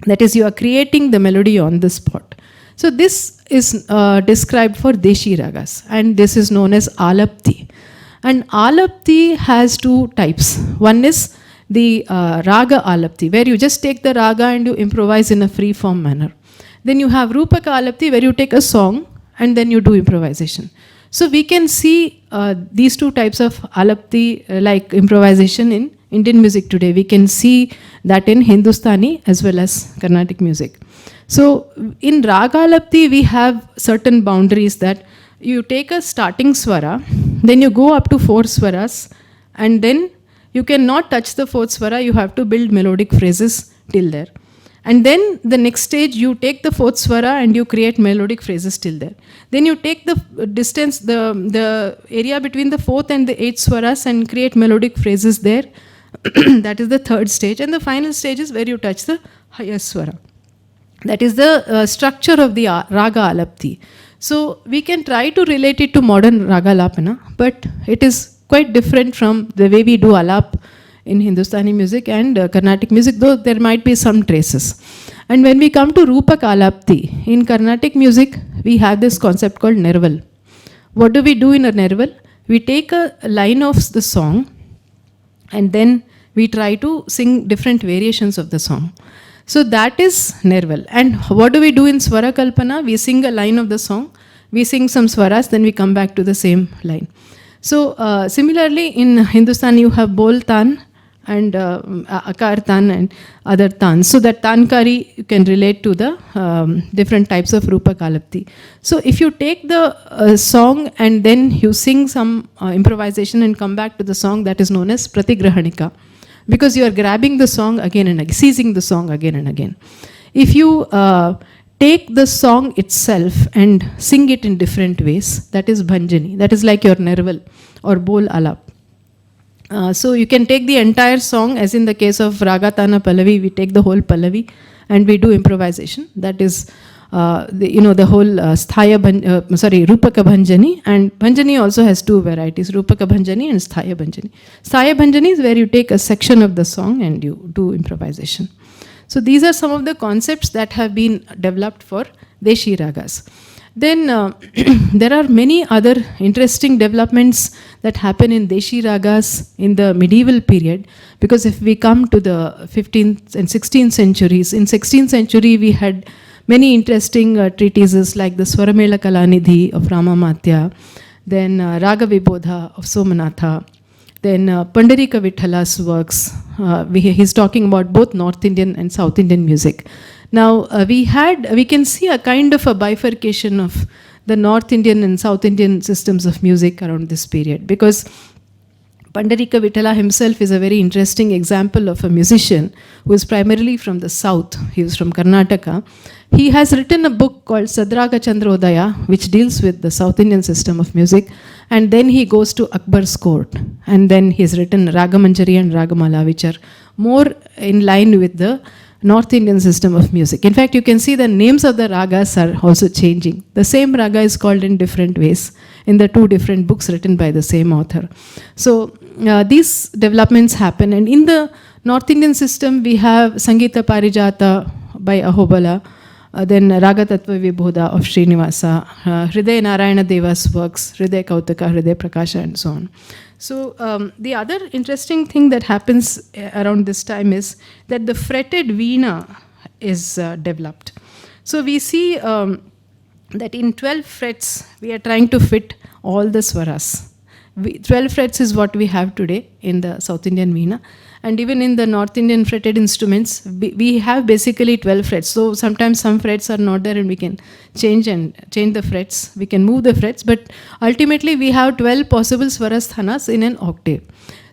That is, you are creating the melody on the spot. So this is described for Deshi Ragas, and this is known as Alapti. And Alapti has 2 types. One is the Raga Alapti, where you just take the Raga and you improvise in a free form manner. Then you have Rupaka Alapti, where you take a song and then you do improvisation. So we can see these 2 types of Alapti like improvisation in Indian music today. We can see that in Hindustani as well as Carnatic music. So in Raga Alapti we have certain boundaries, that you take a starting swara, then you go up to 4 swaras, and then you cannot touch the 4th swara, you have to build melodic phrases till there. And then the next stage, you take the 4th swara and you create melodic phrases till there. Then you take the distance, the area between the 4th and the 8th swaras and create melodic phrases there. That is the 3rd stage. And the final stage is where you touch the highest swara. That is the structure of the Raga Alapti. So we can try to relate it to modern Raga Alapana, but it is quite different from the way we do Alap in Hindustani music and Carnatic music, though there might be some traces. And when we come to Rupak Alapti, in Carnatic music, we have this concept called Nerval. What do we do in a Nerval? We take a line of the song and then we try to sing different variations of the song. So that is Nerval. And what do we do in Swara Kalpana? We sing a line of the song, we sing some swaras, then we come back to the same line. So similarly in Hindustani you have Bol Tan and Akar Tan and other Tans. So that Tankari can relate to the different types of Rupa Kalapti. So if you take the song and then you sing some improvisation and come back to the song, that is known as Pratigrahanika, because you are grabbing the song again and again, seizing the song again and again. If you take the song itself and sing it in different ways, that is Bhanjani. That is like your Nerval or Bol Alap. So you can take the entire song, as in the case of Ragatana Pallavi, we take the whole Pallavi and we do improvisation. That is the whole Rupaka Bhanjani. And Bhanjani also has 2 varieties, Rupaka Bhanjani and Sthaya Bhanjani. Sthaya Bhanjani is where you take a section of the song and you do improvisation. So these are some of the concepts that have been developed for Deshi Ragas. Then there are many other interesting developments that happen in Deshi Ragas in the medieval period, because if we come to the 15th and 16th centuries, in 16th century we had many interesting treatises like the Swaramela Kalanidhi of Ramamatya, then Raga Vibodha of Somanatha, then Pundarika Vitthala's works. He's talking about both North Indian and South Indian music. Now we can see a kind of a bifurcation of the North Indian and South Indian systems of music around this period, because Pundarika Vithala himself is a very interesting example of a musician who is primarily from the south. He is from Karnataka. He has written a book called Sadraga Chandrodaya, which deals with the South Indian system of music. And then he goes to Akbar's court. And then he's written Ragamanjari and Ragamala, which are more in line with the North Indian system of music. In fact, you can see the names of the ragas are also changing. The same raga is called in different ways in the two different books written by the same author. So these developments happen. And in the North Indian system, we have Sangita Parijata by Ahobala, then Raga Tattva Vibodha of Srinivasa, Hriday Narayana Deva's works, Hriday Kautaka, Hriday Prakasha, and so on. So the other interesting thing that happens around this time is that the fretted veena is developed. So we see that in 12 frets, we are trying to fit all the swaras. 12 frets is what we have today in the South Indian veena. And even in the North Indian fretted instruments, we have basically 12 frets. So sometimes some frets are not there and we can change the frets. We can move the frets. But ultimately, we have 12 possible swarasthanas in an octave.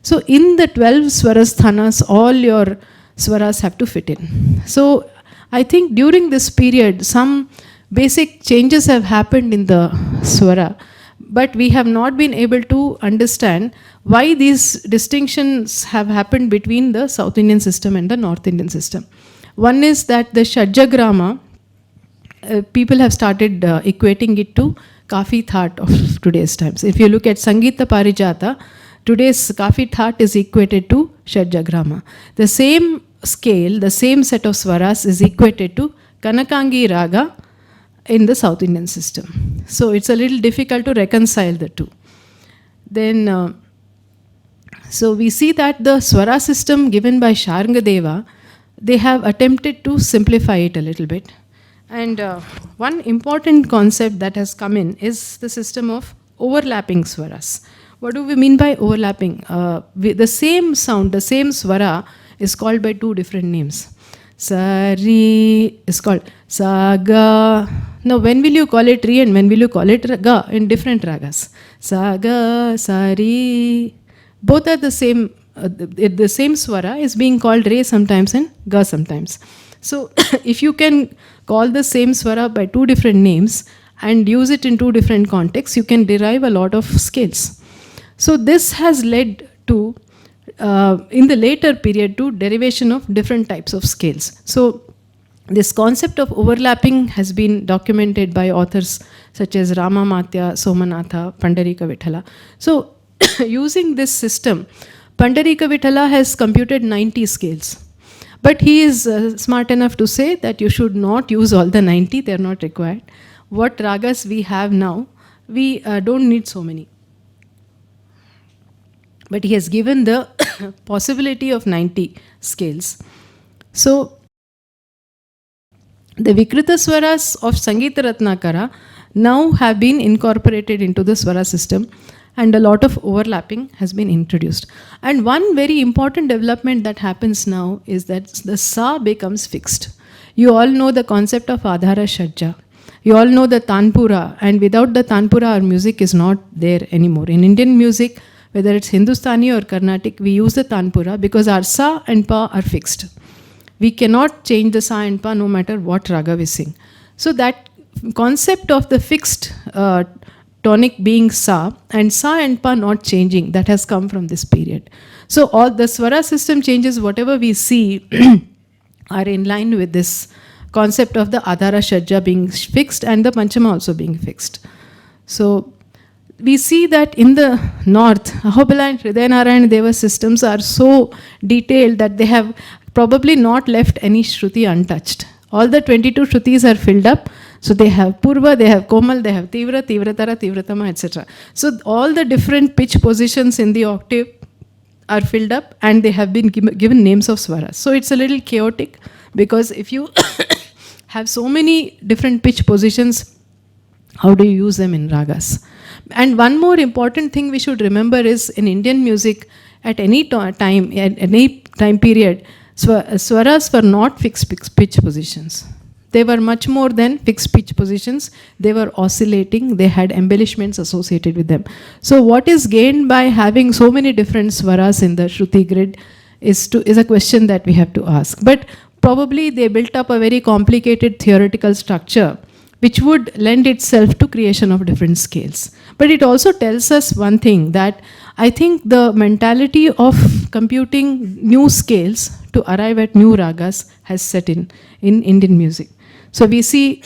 So in the 12 swarasthanas, all your swaras have to fit in. So I think during this period, some basic changes have happened in the swara. But we have not been able to understand why these distinctions have happened between the South Indian system and the North Indian system. One is that the Shadjagrama, people have started equating it to Kafi Thaat of today's times. If you look at Sangita Parijata, today's Kafi Thaat is equated to Shadjagrama. The same scale, the same set of swaras is equated to Kanakangi Raga in the South Indian system. So it's a little difficult to reconcile the two. Then, so we see that the swara system given by Sharangadeva, they have attempted to simplify it a little bit. And one important concept that has come in is the system of overlapping swaras. What do we mean by overlapping? The same sound, the same swara is called by two different names. Sari is called Saga. Now, when will you call it Re and when will you call it Ga in different ragas? Saga, Sari. Both are the same. The same swara is being called Re sometimes and Ga sometimes. So, if you can call the same swara by two different names and use it in two different contexts, you can derive a lot of scales. So, this has led to in the later period to derivation of different types of scales. So this concept of overlapping has been documented by authors such as Rama Matya, Somanatha, Pundarika Vithala. So using this system, Pundarika Vithala has computed 90 scales. But he is smart enough to say that you should not use all the 90, they are not required. What ragas we have now, we don't need so many. But he has given the possibility of 90 scales. So, the Vikrita swaras of Sangita Ratnakara now have been incorporated into the swara system and a lot of overlapping has been introduced. And one very important development that happens now is that the sa becomes fixed. You all know the concept of Adhara Shajja. You all know the Tanpura, and without the Tanpura, our music is not there anymore. In Indian music, whether it's Hindustani or Carnatic, we use the Tanpura because our sa and pa are fixed. We cannot change the sa and pa no matter what raga we sing. So that concept of the fixed tonic being sa and pa not changing, that has come from this period. So all the swara system changes, whatever we see are in line with this concept of the Adhara Shajja being fixed and the Panchama also being fixed. So we see that in the north, Ahobala and Hriday Narayana Deva systems are so detailed that they have probably not left any Shruti untouched. All the 22 Shrutis are filled up. So they have Purva, they have Komal, they have Tivra, Tivratara, Tivratama, etc. So all the different pitch positions in the octave are filled up and they have been given names of swaras. So it's a little chaotic because if you have so many different pitch positions, how do you use them in ragas? And one more important thing we should remember is in Indian music, at any time period, swaras were not fixed pitch positions. They were much more than fixed pitch positions. They were oscillating. They had embellishments associated with them. So what is gained by having so many different swaras in the Shruti grid is a question that we have to ask. But probably they built up a very complicated theoretical structure which would lend itself to creation of different scales. But it also tells us one thing, that I think the mentality of computing new scales to arrive at new ragas has set in Indian music. So we see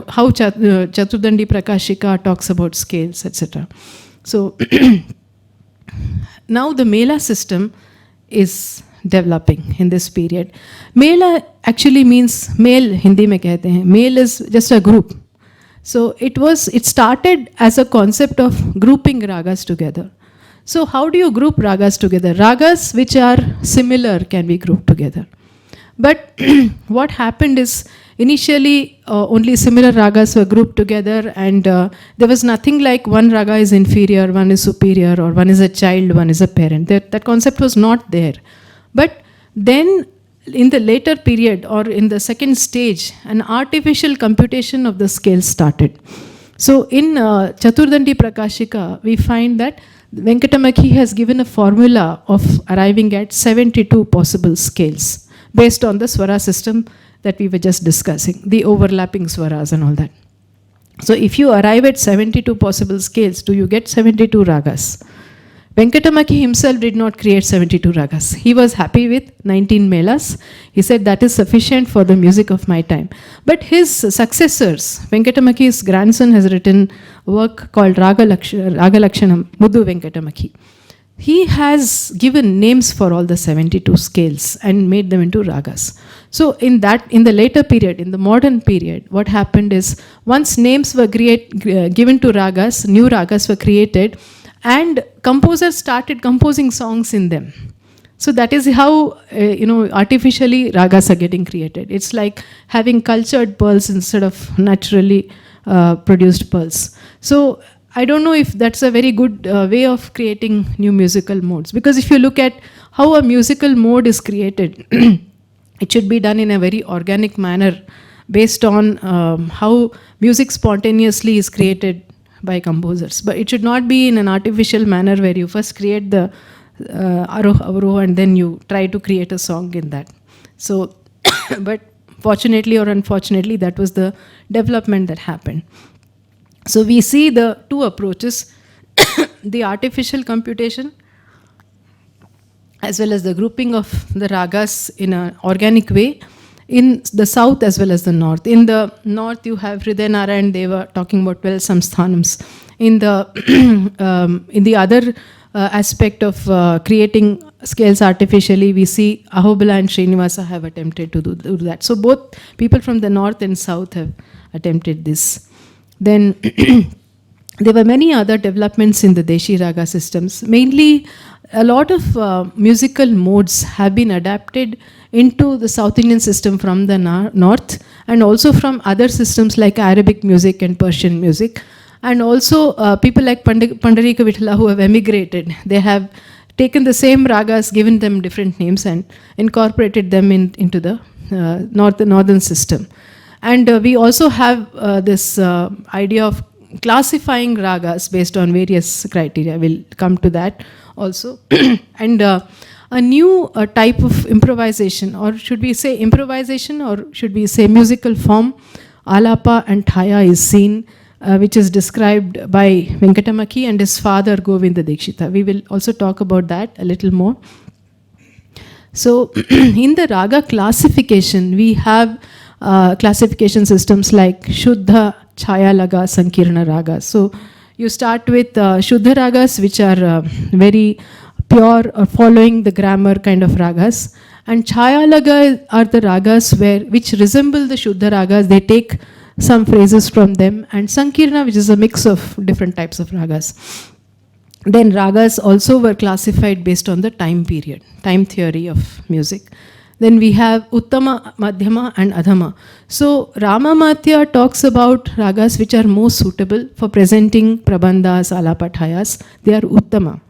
how Chaturdandi Prakashika talks about scales, etc. So now the Mela system is developing in this period. Mela actually means male, Hindi mein kehte hain. Male is just a group. So it started as a concept of grouping ragas together. So how do you group ragas together? Ragas which are similar can be grouped together. But what happened is, initially only similar ragas were grouped together, and there was nothing like one raga is inferior, one is superior, or one is a child, one is a parent. That concept was not there. But then in the later period, or in the second stage, an artificial computation of the scales started. So in Chaturdandi Prakashika, we find that Venkatamaki has given a formula of arriving at 72 possible scales based on the swara system that we were just discussing, the overlapping swaras and all that. So if you arrive at 72 possible scales, do you get 72 ragas? Venkatamaki himself did not create 72 ragas. He was happy with 19 melas. He said that is sufficient for the music of my time. But his successors, Venkatamaki's grandson has written a work called Raga Lakshanam, Muddu Venkatamaki. He has given names for all the 72 scales and made them into ragas. So in the later period, in the modern period, what happened is, once names were given to ragas, new ragas were created, and composers started composing songs in them. So that is how artificially ragas are getting created. It's like having cultured pearls instead of naturally produced pearls. So I don't know if that's a very good way of creating new musical modes, because if you look at how a musical mode is created, it should be done in a very organic manner based on how music spontaneously is created by composers. But it should not be in an artificial manner where you first create the aroha, avroha, and then you try to create a song in that. So, but fortunately or unfortunately, that was the development that happened. So we see the two approaches, the artificial computation as well as the grouping of the ragas in an organic way, in the south as well as the north. In the north, you have Hriday Narayan Deva talking about 12 samsthanams. In the other aspect of creating scales artificially, we see Ahobala and Srinivasa have attempted to do that. So both people from the north and south have attempted this. Then there were many other developments in the Deshi Raga systems. Mainly, a lot of musical modes have been adapted into the South Indian system from the north, and also from other systems like Arabic music and Persian music. And also people like Pundarik Vithala who have emigrated, they have taken the same ragas, given them different names, and incorporated them into the northern system. And we also have this idea of classifying ragas based on various criteria. We'll come to that also. And a new type of improvisation, or should we say improvisation, or should we say musical form, Alapa and Thaya, is seen, which is described by Venkatamaki and his father Govinda Dikshita. We will also talk about that a little more. So in the raga classification, we have classification systems like Shuddha, Chaya Laga, Sankirna Ragas. So you start with Shuddha Ragas, which are very pure or following the grammar kind of ragas. And Chaya Laga are the ragas which resemble the Shuddha Ragas. They take some phrases from them. And Sankirna, which is a mix of different types of ragas. Then ragas also were classified based on the time period, time theory of music. Then we have Uttama, Madhyama and Adhama. So Ramamatya talks about ragas which are most suitable for presenting prabandhas, alapathayas. They are Uttama.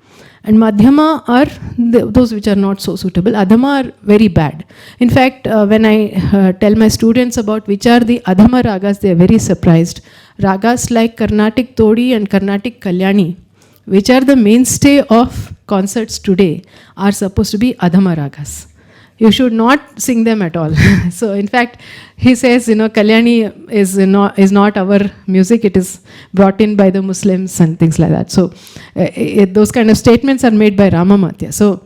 And madhyama are those which are not so suitable. Adhama are very bad. In fact, when I tell my students about which are the adhama ragas, they are very surprised. Ragas like Carnatic Todi and Carnatic Kalyani, which are the mainstay of concerts today, are supposed to be adhama ragas. You should not sing them at all. So in fact, he says, Kalyani is not our music, it is brought in by the Muslims and things like that. So those kind of statements are made by Ramamatya. So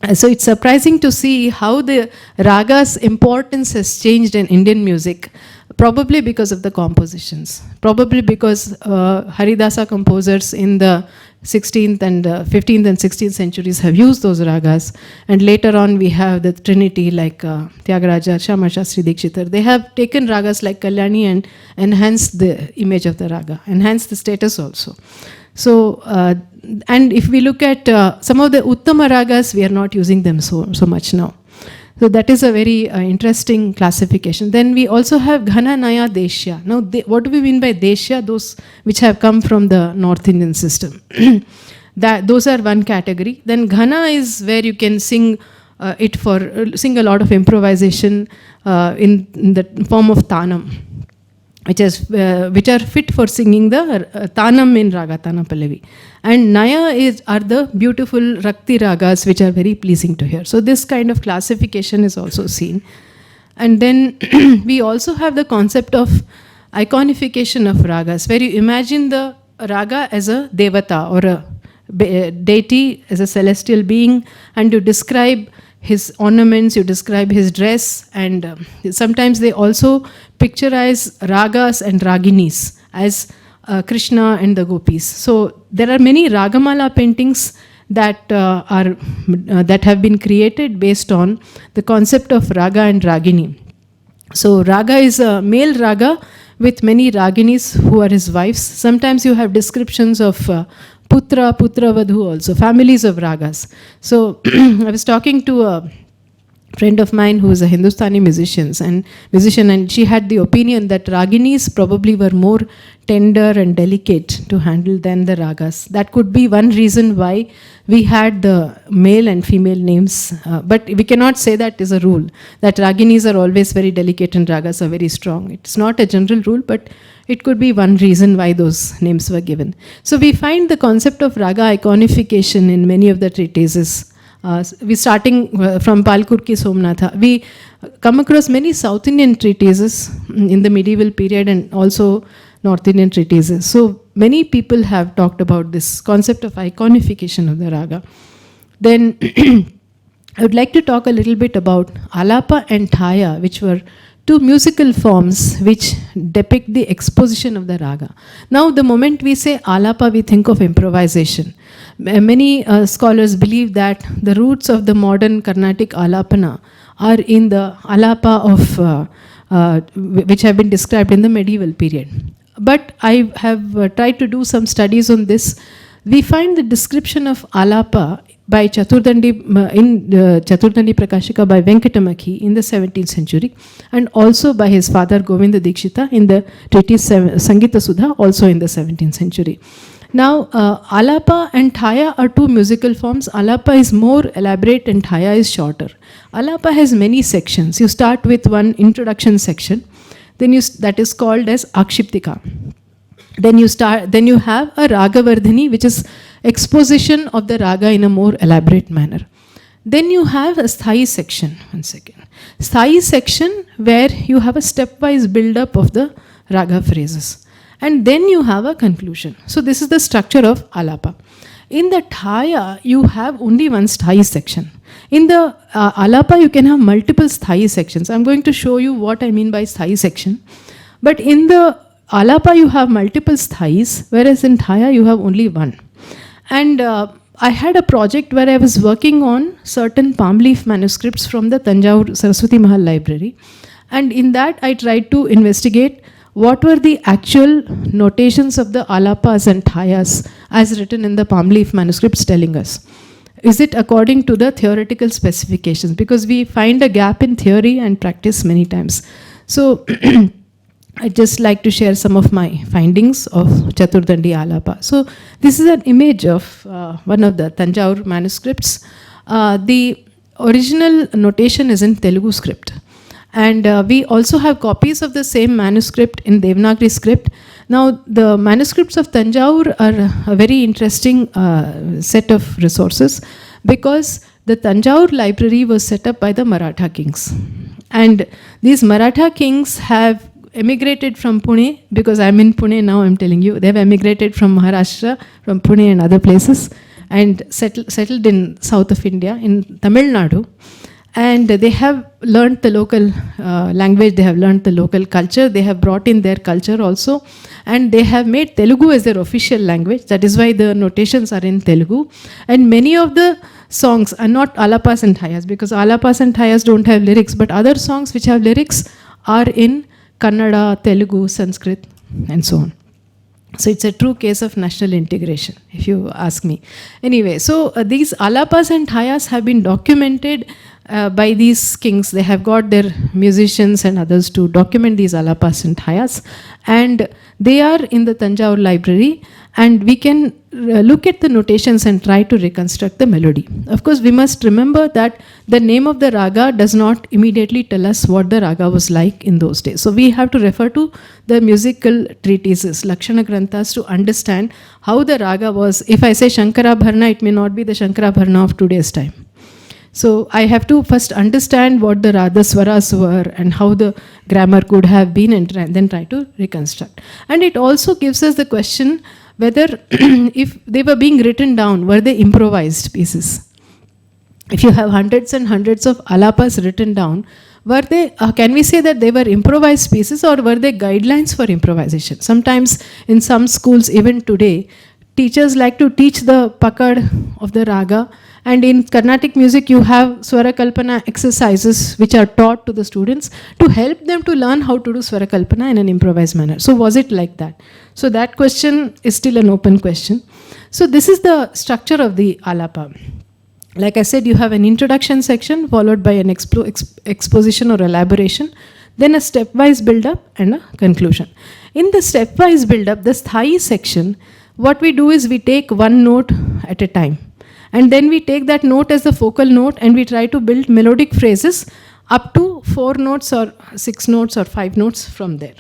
it's surprising to see how the raga's importance has changed in Indian music, probably because of the compositions, probably because Haridasa composers in the 16th and 15th and 16th centuries have used those ragas, and later on we have the trinity like Tyagaraja, Shama Shastri Dikshitar. They have taken ragas like Kalyani and enhanced the image of the raga, enhanced the status also. So, and if we look at some of the Uttama ragas, we are not using them so much now. So that is a very interesting classification. Then we also have Ghana, Naya, Deshya. Now, what do we mean by Deshya? Those which have come from the North Indian system. Those are one category. Then Ghana is where you can sing sing a lot of improvisation in the form of Tanam, which are fit for singing the Tanam in Raga Tana Pallavi. And Naya are the beautiful Rakti ragas which are very pleasing to hear. So this kind of classification is also seen. And then we also have the concept of iconification of ragas, where you imagine the raga as a devata or a deity, as a celestial being, and you describe his ornaments, you describe his dress, and sometimes they also picturize ragas and raginis as Krishna and the gopis. So there are many Ragamala paintings that have been created based on the concept of raga and ragini. So raga is a male raga with many raginis who are his wives. Sometimes you have descriptions of putra, putravadhu also, families of ragas. So I was talking to a friend of mine who is a Hindustani musician, and she had the opinion that raginis probably were more tender and delicate to handle than the ragas. That could be one reason why we had the male and female names, but we cannot say that is a rule, that raginis are always very delicate and ragas are very strong. It's not a general rule, but it could be one reason why those names were given. So we find the concept of raga iconification in many of the treatises. We starting from Palkurki Somnatha. We come across many South Indian treatises in the medieval period and also North Indian treatises. So many people have talked about this concept of iconification of the raga. Then I would like to talk a little bit about Alapa and Thaya, which were two musical forms which depict the exposition of the raga. Now, the moment we say Alapa, we think of improvisation. Many scholars believe that the roots of the modern Carnatic Alapana are in the Alapa of which have been described in the medieval period. But I have tried to do some studies on this. We find the description of Alapa by Chaturdandi in Chaturdandi Prakashika by Venkatamaki in the 17th century, and also by his father Govinda Dikshita in the treatise Sangita Sudha, also in the 17th century. Now, Alapa and Thaya are two musical forms. Alapa is more elaborate and Thaya is shorter. Alapa has many sections. You start with one introduction section, then that is called as Akshiptika. Then you have a Ragavardhani, which is exposition of the raga in a more elaborate manner. Then you have a Sthayi section. One second. Sthayi section where you have a stepwise build-up of the raga phrases. And then you have a conclusion. So this is the structure of Alapa. In the Thaya, you have only one Sthayi section. In the Alapa, you can have multiple Sthayi sections. I'm going to show you what I mean by Sthayi section. But in the Alapa, you have multiple Sthayis, whereas in Thaya, you have only one. And I had a project where I was working on certain palm leaf manuscripts from the Tanjavur Saraswati Mahal library. And in that, I tried to investigate what were the actual notations of the Alapas and Thayas as written in the palm leaf manuscripts telling us. Is it according to the theoretical specifications? Because we find a gap in theory and practice many times. So I'd just like to share some of my findings of Chaturdandi Alapa. So this is an image of one of the Tanjore manuscripts. The original notation is in Telugu script. And we also have copies of the same manuscript in Devanagari script. Now, the manuscripts of Tanjore are a very interesting set of resources, because the Tanjore library was set up by the Maratha kings. And these Maratha kings have emigrated from Pune, because I'm in Pune now, I'm telling you. They've emigrated from Maharashtra, from Pune and other places, and settled in south of India, in Tamil Nadu. And they have learnt the local language, they have learnt the local culture, they have brought in their culture also, and they have made Telugu as their official language. That is why the notations are in Telugu. And many of the songs are not alapas and hayas, because alapas and hayas don't have lyrics, but other songs which have lyrics are in Kannada, Telugu, Sanskrit, and so on. So it's a true case of national integration, if you ask me. Anyway, so these alapas and hayas have been documented by these kings. They have got their musicians and others to document these alapas and hayas, and they are in the Tanjore library, and we can look at the notations and try to reconstruct the melody. Of course, we must remember that the name of the raga does not immediately tell us what the raga was like in those days. So we have to refer to the musical treatises, Lakshana Granthas, to understand how the raga was. If I say Shankarabharana, it may not be the Shankarabharana of today's time. So I have to first understand what the swaras were and how the grammar could have been, and then try to reconstruct. And it also gives us the question whether if they were being written down, were they improvised pieces? If you have hundreds and hundreds of alapas written down, were they, can we say that they were improvised pieces, or were they guidelines for improvisation? Sometimes in some schools, even today, teachers like to teach the pakad of the raga, and in Carnatic music you have Swara Kalpana exercises which are taught to the students to help them to learn how to do Swara Kalpana in an improvised manner. So was it like that? So that question is still an open question. So this is the structure of the alapa. Like I said, you have an introduction section followed by an exposition or elaboration, then a stepwise build-up and a conclusion. In the stepwise build-up, the sthai section, what we do is we take one note at a time. And then we take that note as the focal note, and we try to build melodic phrases up to 4 notes or 6 notes or 5 notes from there.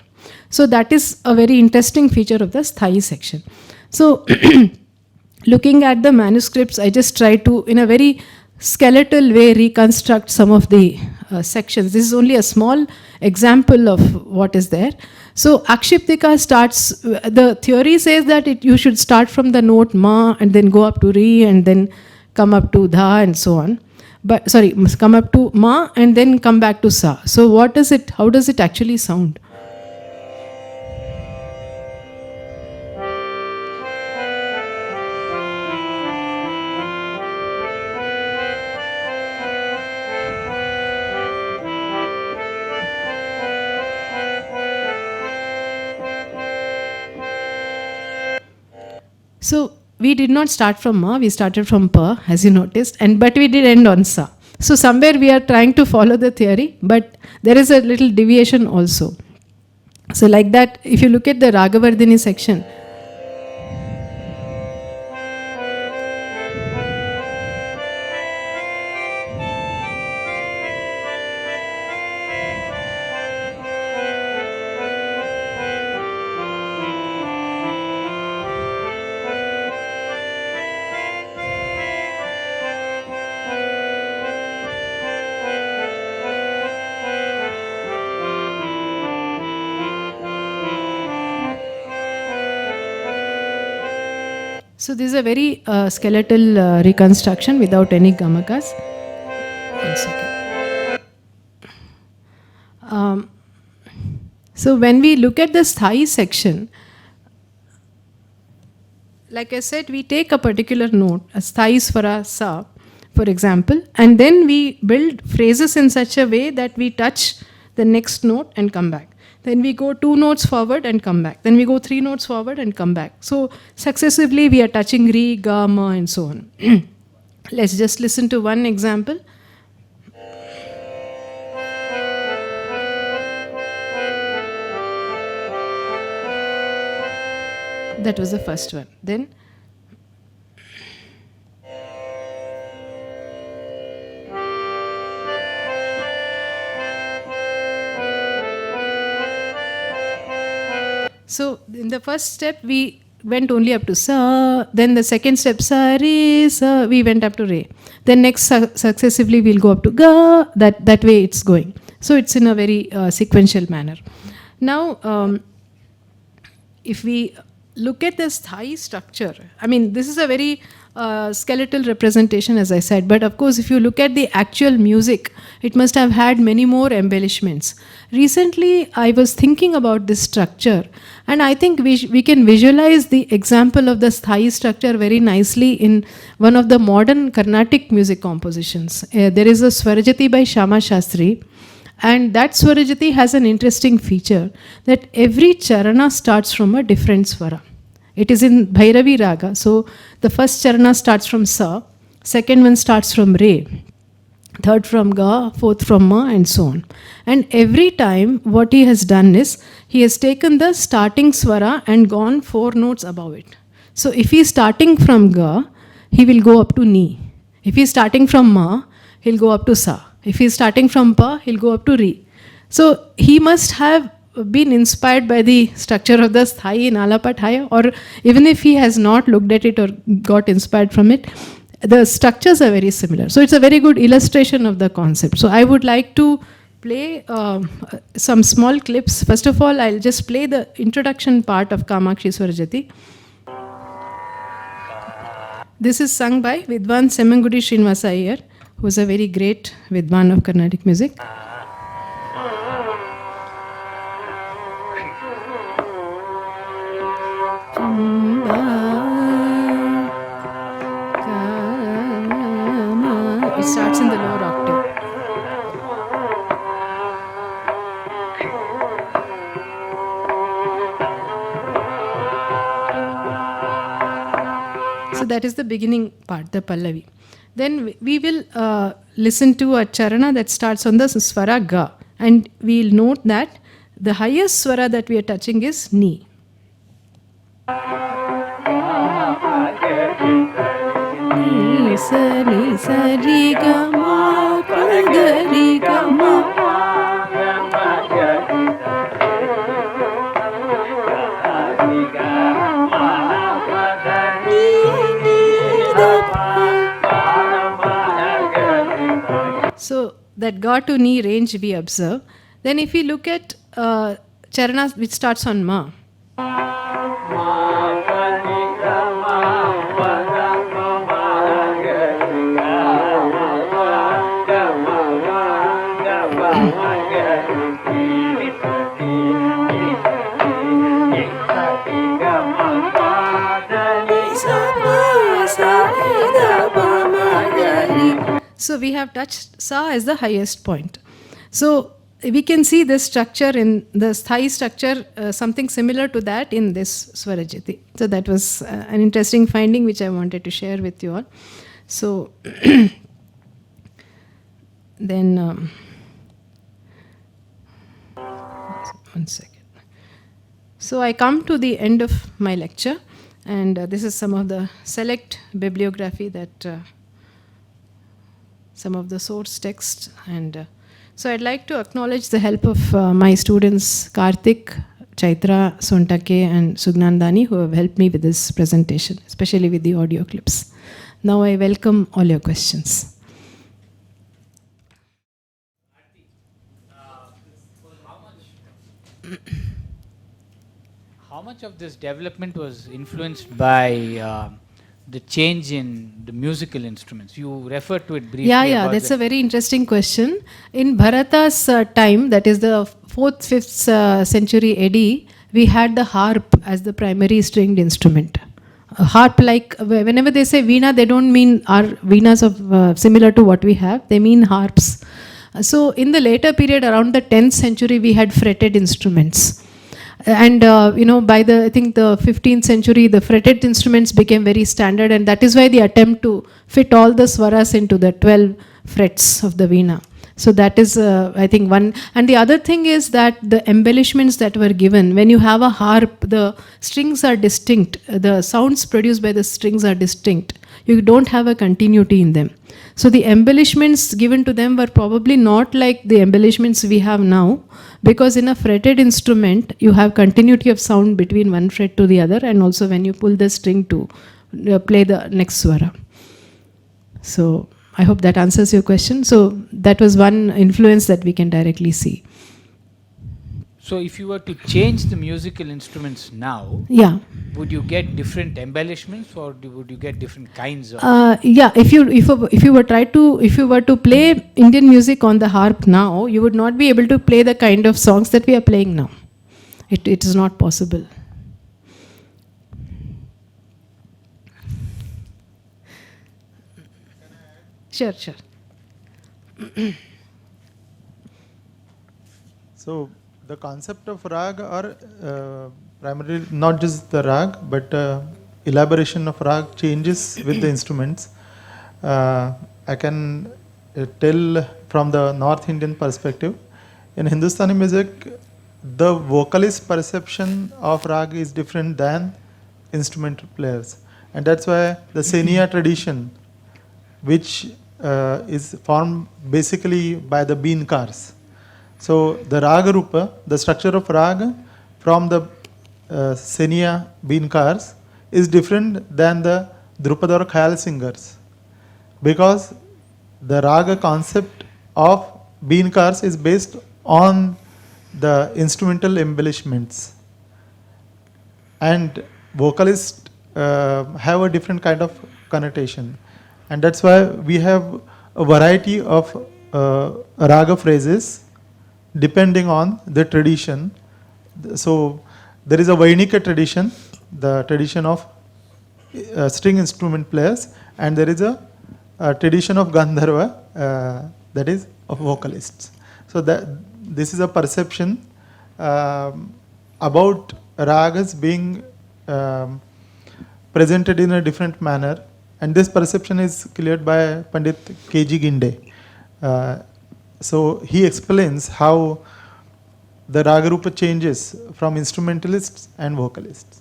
So that is a very interesting feature of the sthai section. So looking at the manuscripts, I just try to, in a very skeletal way, reconstruct some of the sections. This is only a small example of what is there. So Akshiptika starts, the theory says that you should start from the note ma and then go up to re and then come up to dha and so on. But sorry, must come up to ma and then come back to sa. So what is it, how does it actually sound? So we did not start from ma, we started from pa, as you noticed, but we did end on sa. So somewhere we are trying to follow the theory, but there is a little deviation also. So like that, if you look at the Ragavardhini section, so this is a very skeletal reconstruction without any gamakas. One second. So when we look at the sthai section, like I said, we take a particular note, a sthai swara sa, for example, and then we build phrases in such a way that we touch the next note and come back. Then we go 2 notes forward and come back. Then we go 3 notes forward and come back. So successively we are touching re, ga, ma and so on. Let's just listen to one example. That was the first one. Then so in the first step we went only up to sa, then the second step sa, re, sa, we went up to re. Then next successively we'll go up to ga, that way it's going. So it's in a very sequential manner. Now if we look at this Thai structure, I mean this is a very skeletal representation as I said, but of course if you look at the actual music, it must have had many more embellishments. Recently I was thinking about this structure, and I think we can visualize the example of the Thai structure very nicely in one of the modern Carnatic music compositions. There is a Swarajati by Shama Shastri, and that Swarajati has an interesting feature that every charana starts from a different swara. It is in Bhairavi Raga. So the first charana starts from Sa, second one starts from Re, third from Ga, fourth from Ma, and so on. And every time what he has done is, he has taken the starting swara and gone 4 notes above it. So if he is starting from Ga, he will go up to Ni. If he is starting from Ma, he'll go up to Sa. If he is starting from Pa, he'll go up to Re. So he must have been inspired by the structure of the Sthai in Alapataya, or even if he has not looked at it or got inspired from it, the structures are very similar. So it's a very good illustration of the concept. So I would like to play some small clips. First of all, I'll just play the introduction part of Kamakshi Swarajati. This is sung by Vidwan Semmangudi Srinivasa Iyer, who is a very great Vidwan of Carnatic music. It starts in the lower octave. So that is the beginning part, the Pallavi. Then we will listen to a charana that starts on the swara Ga, and we will note that the highest swara that we are touching is Ni. Ni sa ni sa ri ga ma pa ga ri ga ma. So that Ga to Ni range we observe. Then if we look at charana which starts on Ma. So we have touched Sa as the highest point. So we can see this structure in the Thai structure, something similar to that in this Swarajati. So that was an interesting finding which I wanted to share with you all. So then, one second. So I come to the end of my lecture, and this is some of the select bibliography that some of the source texts, and so I'd like to acknowledge the help of my students Karthik, Chaitra, Sontake and Sugnandani, who have helped me with this presentation, especially with the audio clips. Now I welcome all your questions. How much of this development was influenced by the change in the musical instruments? You referred to it briefly. Yeah, that's a very interesting question. In Bharata's time, that is the 4th, 5th century AD, we had the harp as the primary stringed instrument. A harp, like whenever they say veena, they don't mean our veenas of similar to what we have. They mean harps. So in the later period, around the 10th century, we had fretted instruments. And by I think the 15th century, the fretted instruments became very standard, and that is why the attempt to fit all the swaras into the 12 frets of the veena. So that is, I think, one. And the other thing is that the embellishments that were given, when you have a harp, the strings are distinct. The sounds produced by the strings are distinct. You don't have a continuity in them. So the embellishments given to them were probably not like the embellishments we have now, because in a fretted instrument, you have continuity of sound between one fret to the other, and also when you pull the string to play the next swara. So I hope that answers your question. So that was one influence that we can directly see. So if you were to change the musical instruments now, Yeah. would you get different embellishments, or would you get different kinds of? Yeah. If you were to play Indian music on the harp now, you would not be able to play the kind of songs that we are playing now. It is not possible. Sure. So the concept of rag are primarily not just the rag, but elaboration of rag changes with the instruments. I can tell from the North Indian perspective. In Hindustani music, the vocalist perception of rag is different than instrumental players, and that's why the Seniya tradition, which is formed basically by the beenkars. So the raga rupa, the structure of raga from the Seniya beenkars is different than the Drupada or Khayal singers, because the raga concept of beenkars is based on the instrumental embellishments, and vocalists have a different kind of connotation, and that's why we have a variety of raga phrases depending on the tradition. So there is a Vainika tradition, the tradition of string instrument players, and there is a tradition of Gandharva, that is of vocalists. So this is a perception about ragas being presented in a different manner, and this perception is cleared by Pandit K.G. Ginde. So he explains how the raga rupa changes from instrumentalists and vocalists.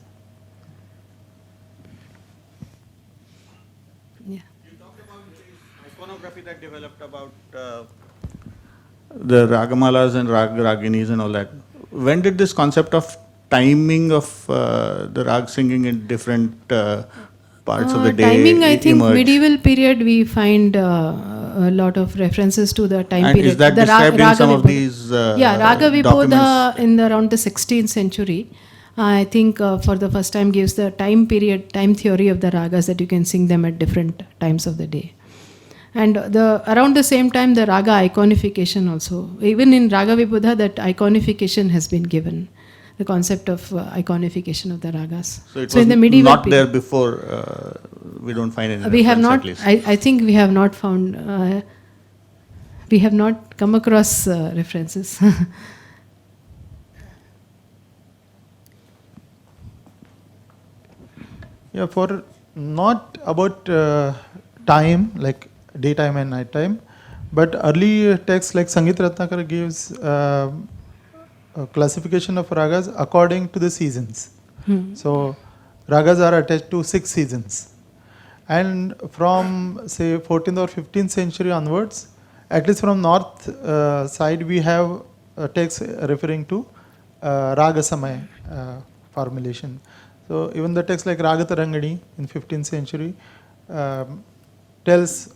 Yeah. You talked about the iconography that developed about the ragamalas and raginis and all that. When did this concept of timing of the rag singing in different parts of the day timing, I think emerge? medieval period we find a lot of references to the time and period. is that The described in some of Vibodha. these Raga Vibodha documents? in around the 16th century, I think for the first time gives the time period, time theory of the ragas, that you can sing them at different times of the day. And around the same time, the raga iconification also. Even in Raga Vibodha, that iconification has been given. The concept of iconification of the ragas. So it in was the medieval not there period, before. We don't find any. we have reference, not. at least. I think we have not found. We have not come across references. Yeah, for not about time, like daytime and nighttime, but early texts like Sangit Ratnakar gives a classification of ragas according to the seasons. So ragas are attached to 6 seasons. And from say 14th or 15th century onwards, at least from north side, we have texts referring to raga samay formulation. So even the text like Raga Tarangani in 15th century tells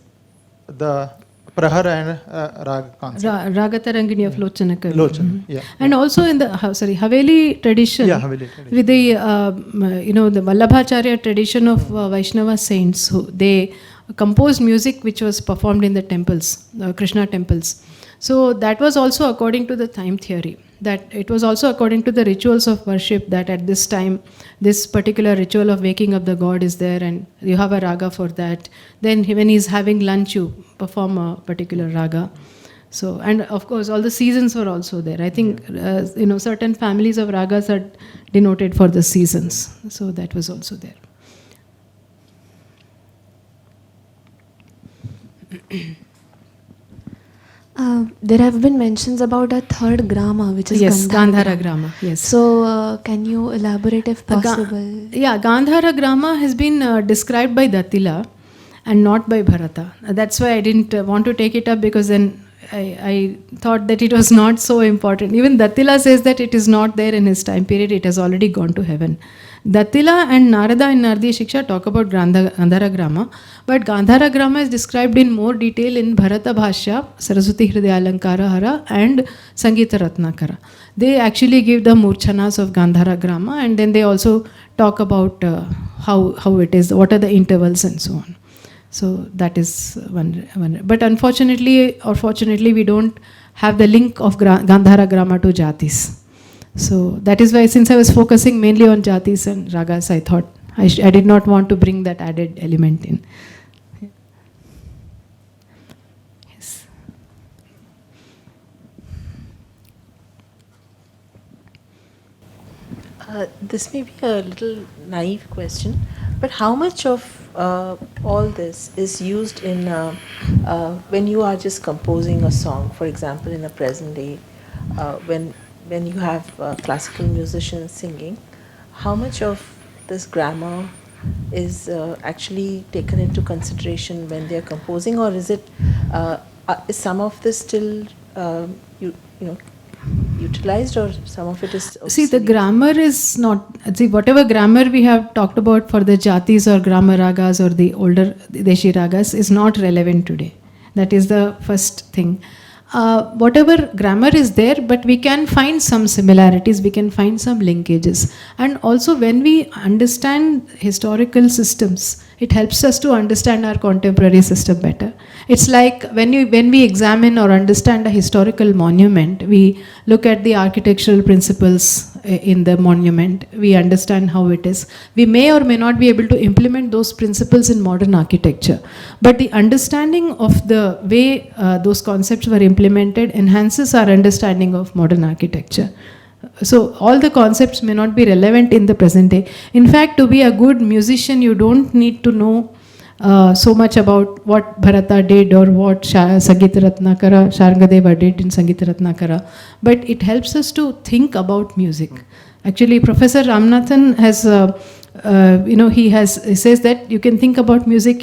the prahara and raga concept. Raga Tarangini of Lochana Kavi. Lochana, yeah. And also in the Haveli tradition, Yeah, Haveli tradition. with the the Vallabhacharya tradition of Vaishnava saints, who they composed music which was performed in the temples, Krishna temples. So that was also according to the time theory. That it was also according to the rituals of worship, that at this time, this particular ritual of waking up the god is there, and you have a raga for that. Then when he's having lunch, you perform a particular raga. So, and of course, all the seasons were also there. I think certain families of ragas are denoted for the seasons. So that was also there. There have been mentions about a third grama, which is Yes, Gandhara. Gandhara Grama, yes. So, can you elaborate if possible? Yeah, Gandhara Grama has been described by Dattila and not by Bharata. That's why I didn't want to take it up, because then I thought that it was not so important. Even Dattila says that it is not there in his time period, it has already gone to heaven. Dattila and Narada in Nardiya Shiksha talk about Gandhara Grama, but Gandhara Grama is described in more detail in Bharata Bhashya, Saraswati Hridayalankara Hara and Sangita Ratnakara. They actually give the Murchanas of Gandhara Grama, and then they also talk about how it is, what are the intervals and so on. So that is one. But unfortunately or fortunately, we don't have the link of Gandhara Grama to Jatis. So that is why, since I was focusing mainly on Jatis and Ragas, I thought I did not want to bring that added element in. Yes. This may be a little naive question, but how much of all this is used in when you are just composing a song, for example, in a present day, when you have classical musicians singing, how much of this grammar is actually taken into consideration when they are composing, or is it is some of this still you know utilized, or some of it is See, the obsolete? grammar is not, see, whatever grammar we have talked about for the Jatis or grammar ragas or the older Deshi ragas is not relevant today. That is the first thing. Whatever grammar is there, but we can find some similarities, we can find some linkages. And also, when we understand historical systems, it helps us to understand our contemporary system better. It's like when we examine or understand a historical monument, we look at the architectural principles in the monument, we understand how it is. We may or may not be able to implement those principles in modern architecture, but the understanding of the way those concepts were implemented enhances our understanding of modern architecture. So all the concepts may not be relevant in the present day. In fact, to be a good musician, you don't need to know so much about what Bharata did or what Sangita Ratnakara, Sharangadeva did in Sangita Ratnakara, but it helps us to think about music. Actually, Professor Ramanathan has, he says that you can think about music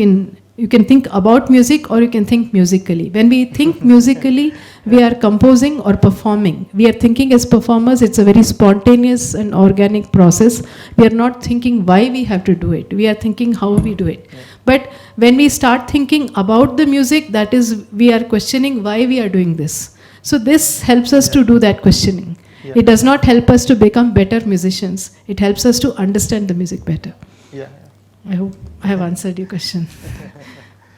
you can think about music or you can think musically. When we think musically, we are composing or performing. We are thinking as performers, it's a very spontaneous and organic process. We are not thinking why we have to do it. We are thinking how we do it. But when we start thinking about the music, that is, we are questioning why we are doing this. So this helps us to do that questioning. Yeah. It does not help us to become better musicians. It helps us to understand the music better. Yeah. I hope I have answered your question.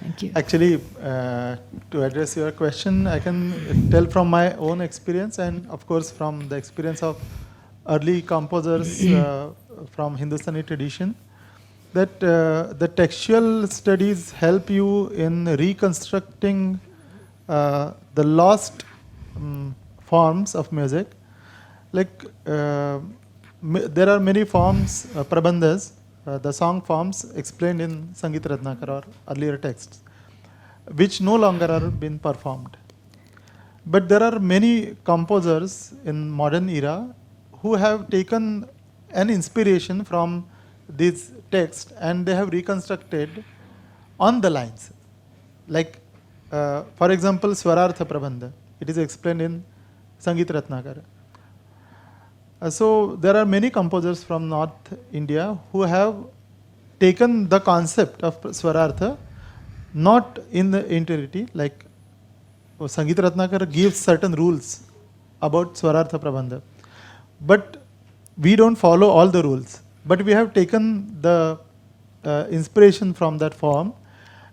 Thank you. Actually, to address your question, I can tell from my own experience and of course from the experience of early composers from Hindustani tradition, that the textual studies help you in reconstructing the lost forms of music. Like there are many forms, prabandhas, the song forms explained in Sangit Ratnakara or earlier texts, which no longer are being performed. But there are many composers in modern era who have taken an inspiration from these texts and they have reconstructed on the lines. Like, for example, Swarartha Prabandha. It is explained in Sangit Ratnakara. So there are many composers from North India who have taken the concept of Swarartha not in the entirety, like Sangit Ratnakara gives certain rules about Swarartha Prabandha. But we don't follow all the rules. But we have taken the inspiration from that form.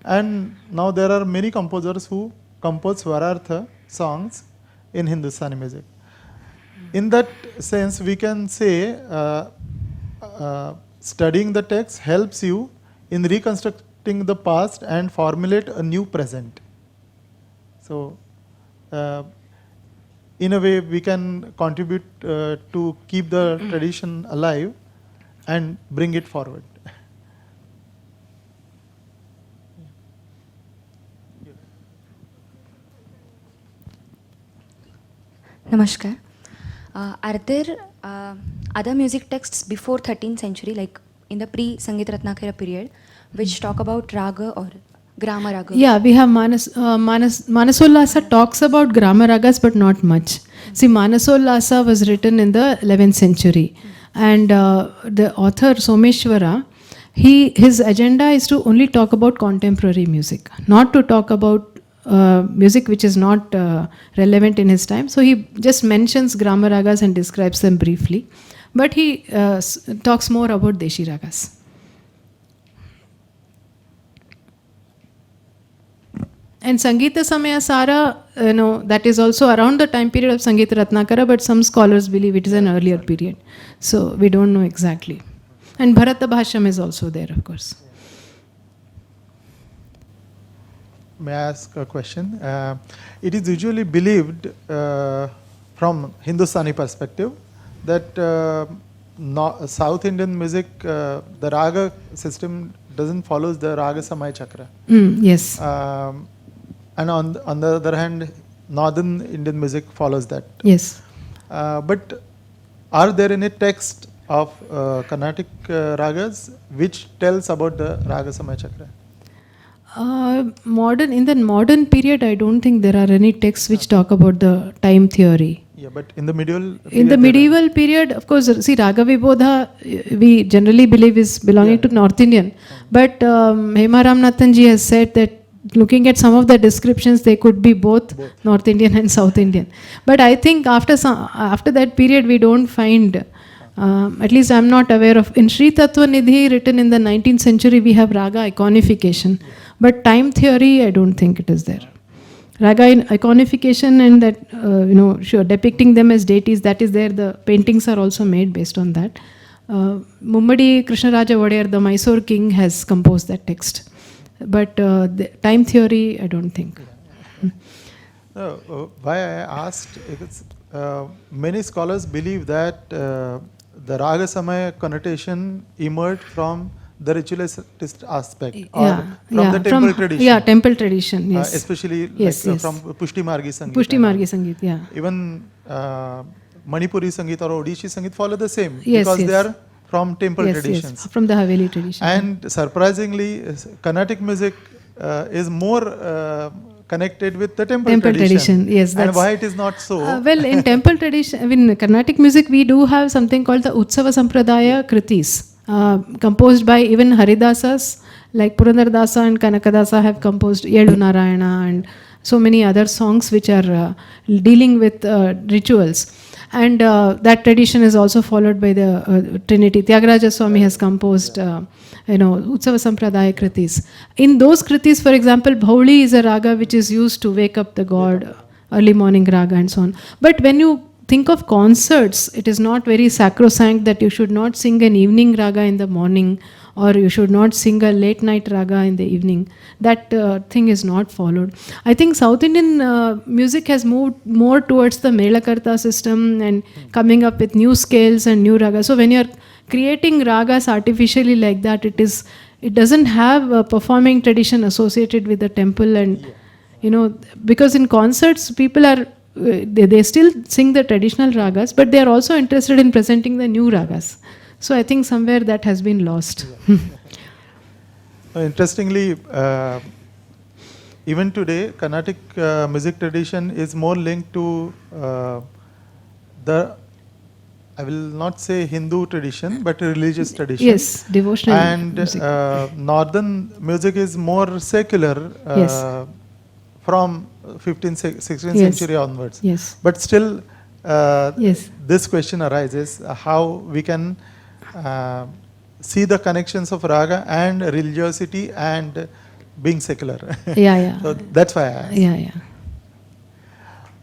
And now there are many composers who compose Swarartha songs in Hindustani music. In that sense, we can say studying the text helps you in reconstructing the past and formulate a new present. So, in a way, we can contribute to keep the tradition alive and bring it forward. Namaskar. Are there other music texts before 13th century, like in the pre-Sangit Ratnakara period, which talk about raga or grama raga? Yeah, we have Manasollasa talks about grama ragas, but not much. See, Manasollasa was written in the 11th century, and the author Someshwara, his agenda is to only talk about contemporary music, not to talk about music which is not relevant in his time. So he just mentions grama ragas and describes them briefly, but he talks more about Deshi ragas. And Sangita Samaya Sara, that is also around the time period of Sangita Ratnakara, but some scholars believe it is an earlier period. So we don't know exactly. And Bharata Bhashyam is also there, of course. May I ask a question? It is usually believed from Hindustani perspective that South Indian music, the raga system doesn't follow the raga samaya chakra. Yes. And on the other hand, Northern Indian music follows that. Yes. But are there any text of Carnatic ragas which tells about the raga samaya chakra? In the modern period, I don't think there are any texts which talk about the time theory. Yeah, but in the medieval period, in the medieval period, of course, see, Raga Vibodha, we generally believe is belonging to North Indian. But Hema Ramanathan ji has said that looking at some of the descriptions, they could be both North Indian and South Indian. But I think after that period, we don't find, at least I'm not aware of. In Sri Tattva Nidhi, written in the 19th century, we have Raga iconification. But time theory, I don't think it is there. Raga in iconification and that, depicting them as deities, that is there. The paintings are also made based on that. Mummadi Krishnaraja Wadiyar, the Mysore king, has composed that text. But the time theory, I don't think. Why I asked, because many scholars believe that the Raga Samaya connotation emerged from the ritualist aspect or from the temple tradition. Yeah, temple tradition, yes. Especially from Pushti Margi Sangeet. Pushti Margi Sangeet, yeah. Even Manipuri Sangeet or Odishi Sangeet follow the same because they are from temple traditions. Yes, from the Haveli tradition. And surprisingly, Carnatic music is more connected with the temple tradition. Yes, and why it is not so? Well, in temple tradition, in Carnatic music, we do have something called the Utsava Sampradaya Kritis. Composed by even Haridasas, like Purandardasa and Kanakadasa have composed Yelu Narayana and so many other songs which are dealing with rituals. And that tradition is also followed by the Trinity. Tyagaraja Swami has composed, Utsava Sampradaya Kritis. In those Kritis, for example, Bhauli is a raga which is used to wake up the god, early morning raga and so on. But when you think of concerts, it is not very sacrosanct that you should not sing an evening raga in the morning or you should not sing a late night raga in the evening. That thing is not followed. I think South Indian music has moved more towards the Melakarta system and coming up with new scales and new ragas. So when you're creating ragas artificially like that, it doesn't have a performing tradition associated with the temple, and because in concerts people are they still sing the traditional ragas, but they are also interested in presenting the new ragas. So I think somewhere that has been lost. Interestingly, even today, Carnatic music tradition is more linked to I will not say Hindu tradition, but religious tradition. Yes, devotional and music. Northern music is more secular from 15th, 16th century onwards. Yes. But still, this question arises, how we can see the connections of raga and religiosity and being secular. So that's why I asked.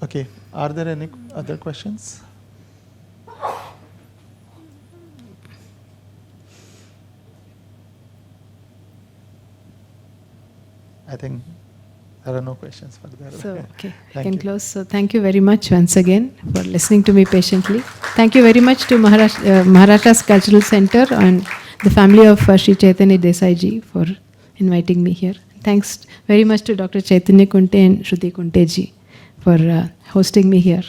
Okay, are there any other questions? I think there are no questions further. So, okay, I can close. So, thank you very much once again for listening to me patiently. Thank you very much to Maharashtra's Cultural Centre and the family of Shri Chaitanya Desai ji for inviting me here. Thanks very much to Dr Chaitanya Kunte and Shruti Kunte ji for hosting me here.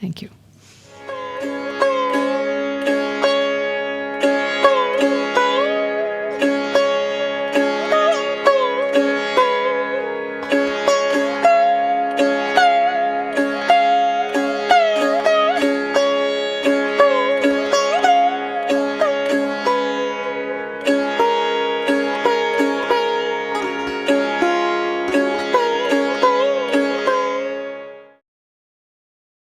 Thank you.